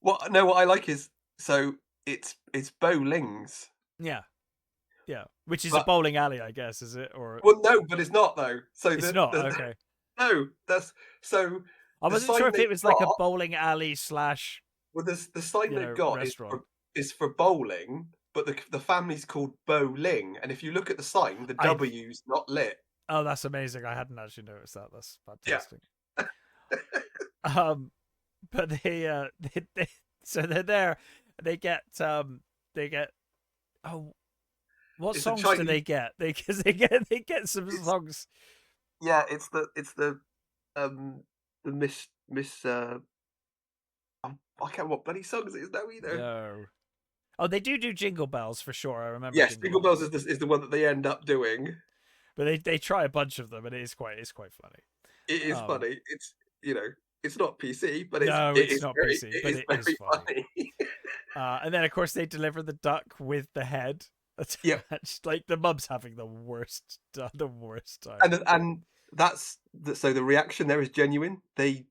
What I like is, so it's bowlings. Yeah. Yeah. Which is a bowling alley, I guess, is it? Or well, no, but it's not though. So it's not. Okay. No, that's so. I wasn't sure if it was like a bowling alley slash. Well, the sign they've got is for bowling, but the family's called Bowling, and if you look at the sign, the W's not lit. Oh, that's amazing! I hadn't actually noticed that. That's fantastic. Yeah. But they so they're there. They get oh, what It's songs do they get? They get some songs. Yeah, it's the Miss I can't remember what bloody songs it is now either. No. Oh, they do Jingle Bells for sure. I remember. Yes, Jingle Bells is the one that they end up doing. But they try a bunch of them, and it's quite funny. It is funny. It's, you know, it's not PC, but it's not very, PC, but it is funny. And then of course they deliver the duck with the head attached. Yep. Like the mum's having the worst time. And that's so the reaction there is genuine. They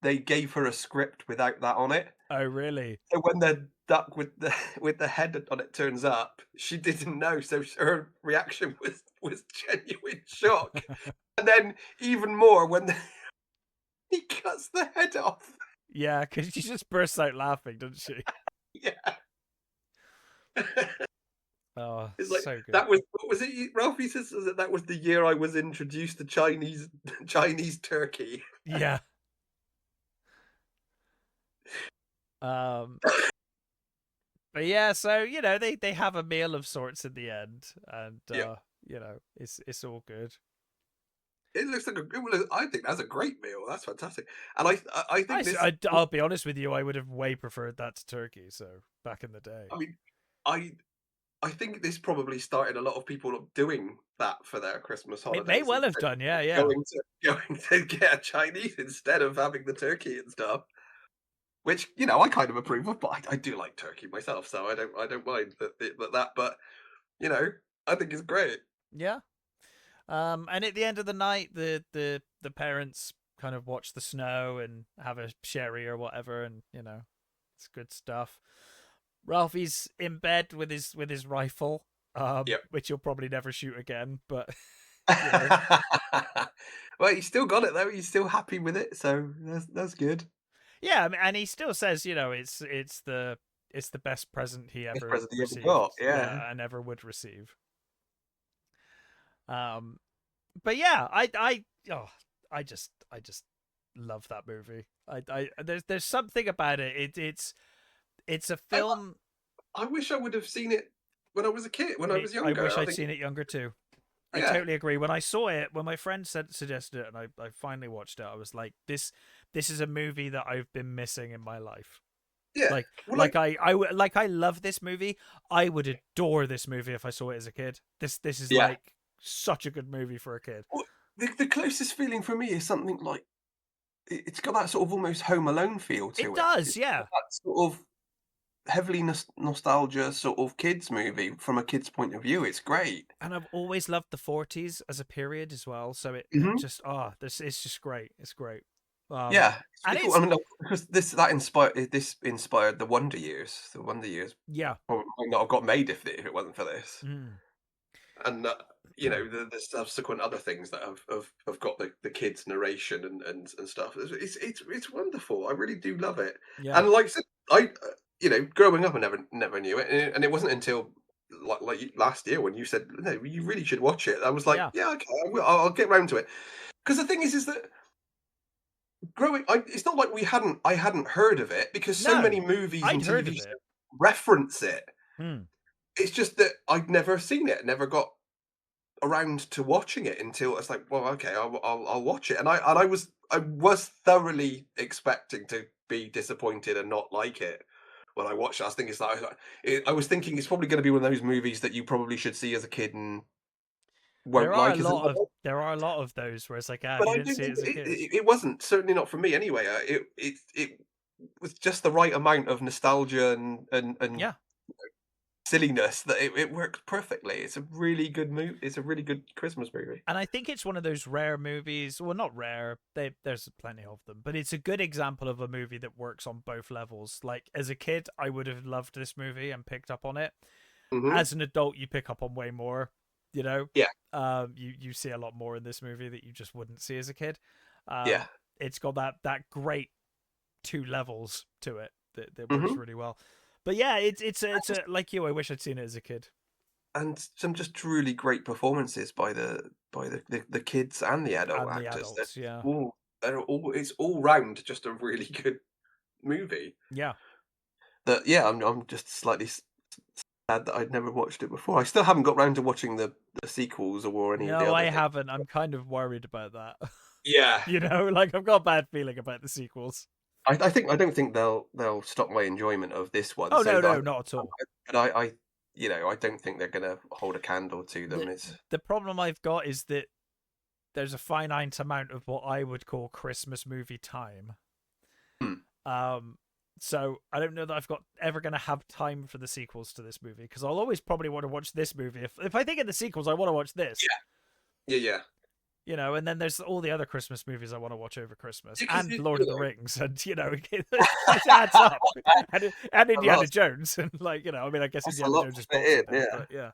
gave her a script without that on it. Oh really? So when the duck with the head on it turns up, she didn't know. So her reaction was genuine shock. And then even more when he cuts the head off. Yeah, because she just bursts out laughing, doesn't she? Yeah. Oh, it's like, so good. That was, what was it? Ralphie says that was the year I was introduced to Chinese turkey. Yeah. But yeah, so you know they have a meal of sorts in the end, and you know it's all good. It looks like I think that's a great meal. That's fantastic, and I think I'll be honest with you, I would have way preferred that to turkey. So back in the day, I mean, I think this probably started a lot of people doing that for their Christmas holidays. It may well have done, yeah. Going to get a Chinese instead of having the turkey and stuff. Which, you know, I kind of approve of, but I do like turkey myself, so I don't mind that. But you know, I think it's great. Yeah. And at the end of the night, the parents kind of watch the snow and have a sherry or whatever, and you know, it's good stuff. Ralphie's in bed with his rifle, which he'll probably never shoot again, but. You know. Well, he's still got it though. He's still happy with it, so that's good. Yeah, and he still says, you know, it's the best present he ever received, got, yeah, and ever would receive. But yeah, I just love that movie. There's something about it. It's a film. I wish I would have seen it when I was a kid, when I was younger. I wish I'd seen it younger too. I totally agree. When I saw it, when my friend suggested it, and I finally watched it, I was like, this is a movie that I've been missing in my life. Yeah. Like, Well, like I love this movie. I would adore this movie if I saw it as a kid. This is yeah. like such a good movie for a kid. Well, the closest feeling for me is something like it's got that sort of almost Home Alone feel It to it. does, It's yeah. got that sort of heavily nostalgia sort of kids movie from a kid's point of view. It's great. And I've always loved the 40s as a period as well. So it Hmm. just this it's just great. It's great. Yeah, it's And really cool. it's I mean, because this inspired the Wonder Years. The Wonder Years yeah. probably might not have got made if it wasn't for this. Mm. And the subsequent other things that have got the kids narration and stuff. It's wonderful. I really do love it. Yeah. And like I said, growing up, I never knew it, and it wasn't until last year when you said no, you really should watch it. I was like, Yeah. yeah, okay, I'll get round to it. Because the thing is that it's not like I hadn't heard of it because so many No. movies I'd and heard TV of shows it. reference it. Hmm. It's just that I'd never seen it, never got around to watching it until I was like, well, okay, I'll watch it. And I was thoroughly expecting to be disappointed and not like it when I watched it. I was thinking I was thinking it's probably going to be one of those movies that you probably should see as a kid and won't like as an adult. There are a lot of those where it's like, ah, if But you I didn't don't see it think as a kid. it wasn't, certainly not for me anyway. It was just the right amount of nostalgia and Yeah. silliness that it works perfectly. It's a really good movie. It's a really good Christmas movie. And I think it's one of those rare movies. Well, not rare. There's plenty of them, but it's a good example of a movie that works on both levels. Like as a kid, I would have loved this movie and picked up on it. Hmm. As an adult, you pick up on way more. You know, Yeah, you see a lot more in this movie that you just wouldn't see as a kid. yeah. It's got that great two levels to it that works Hmm. really well. But yeah, it's a like you. I wish I'd seen it as a kid. And some just really great performances by the kids and the adult And the actors. adults, yeah, They're all it's all round just a really good movie. yeah. That yeah, I'm just slightly sad that I'd never watched it before. I still haven't got round to watching the sequels or any of the No, I other things. haven't. I'm kind of worried about that. Yeah. You know, like I've got a bad feeling about the sequels. I don't think they'll stop my enjoyment of this one. Oh So no, that no, not at all. but I don't think they're gonna hold a candle to them. The It's the problem I've got is that there's a finite amount of what I would call Christmas movie time. hmm, Um, so I don't know that I've got ever going to have time for the sequels to this movie because I'll always probably want to watch this movie. If I think of the sequels, I want to watch this. yeah. You know, and then there's all the other Christmas movies I want to watch over Christmas, Because and Lord of the Rings, and it adds up, and a Indiana lot. Jones, and like I mean, I guess That's a Indiana lot Jones to is Boxing fit in. Day, but yeah,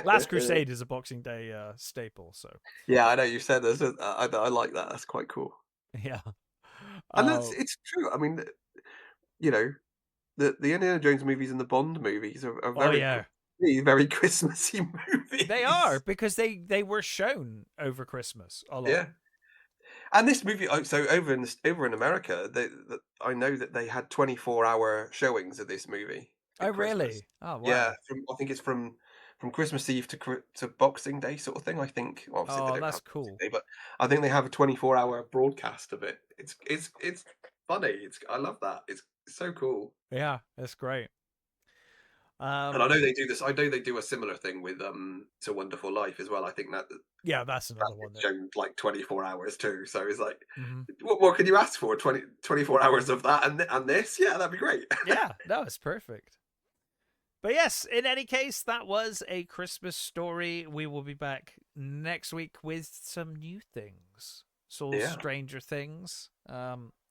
Last Crusade is a Boxing Day staple, so Yeah, I know you said this. I like that. That's quite cool. yeah. And Uh, it's true. I mean, you know, the Indiana Jones movies and the Bond movies are oh yeah, very Christmassy they are movies. because they were shown over Christmas a lot. Yeah. And this movie, so over in America, I know that they had 24-hour showings of this movie Oh at Christmas. really? Oh Yeah, wow. I think it's from Christmas Eve to Boxing Day sort of thing. I think. Well, obviously they Oh, don't that's have Boxing cool. Day, but I think they have a 24-hour broadcast of it. It's funny. I love that. It's so cool. Yeah, that's great. And I Um, know they do this. I know they do a similar thing with It's a Wonderful Life as well. I think that yeah, that's another one gets that. shown like 24 hours too. So it's like, Mhm. what more can you ask for? 24 hours of that and this? Yeah, that'd be great. Yeah, no, it's perfect. But yes, in any case, that was a Christmas story. We will be back next week with some new things. Saw Yeah. Stranger Things.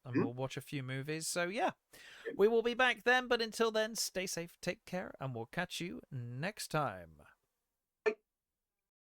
And Mm. we'll watch a few movies. So yeah, we will be back then. But until then, stay safe, take care, and we'll catch you next time.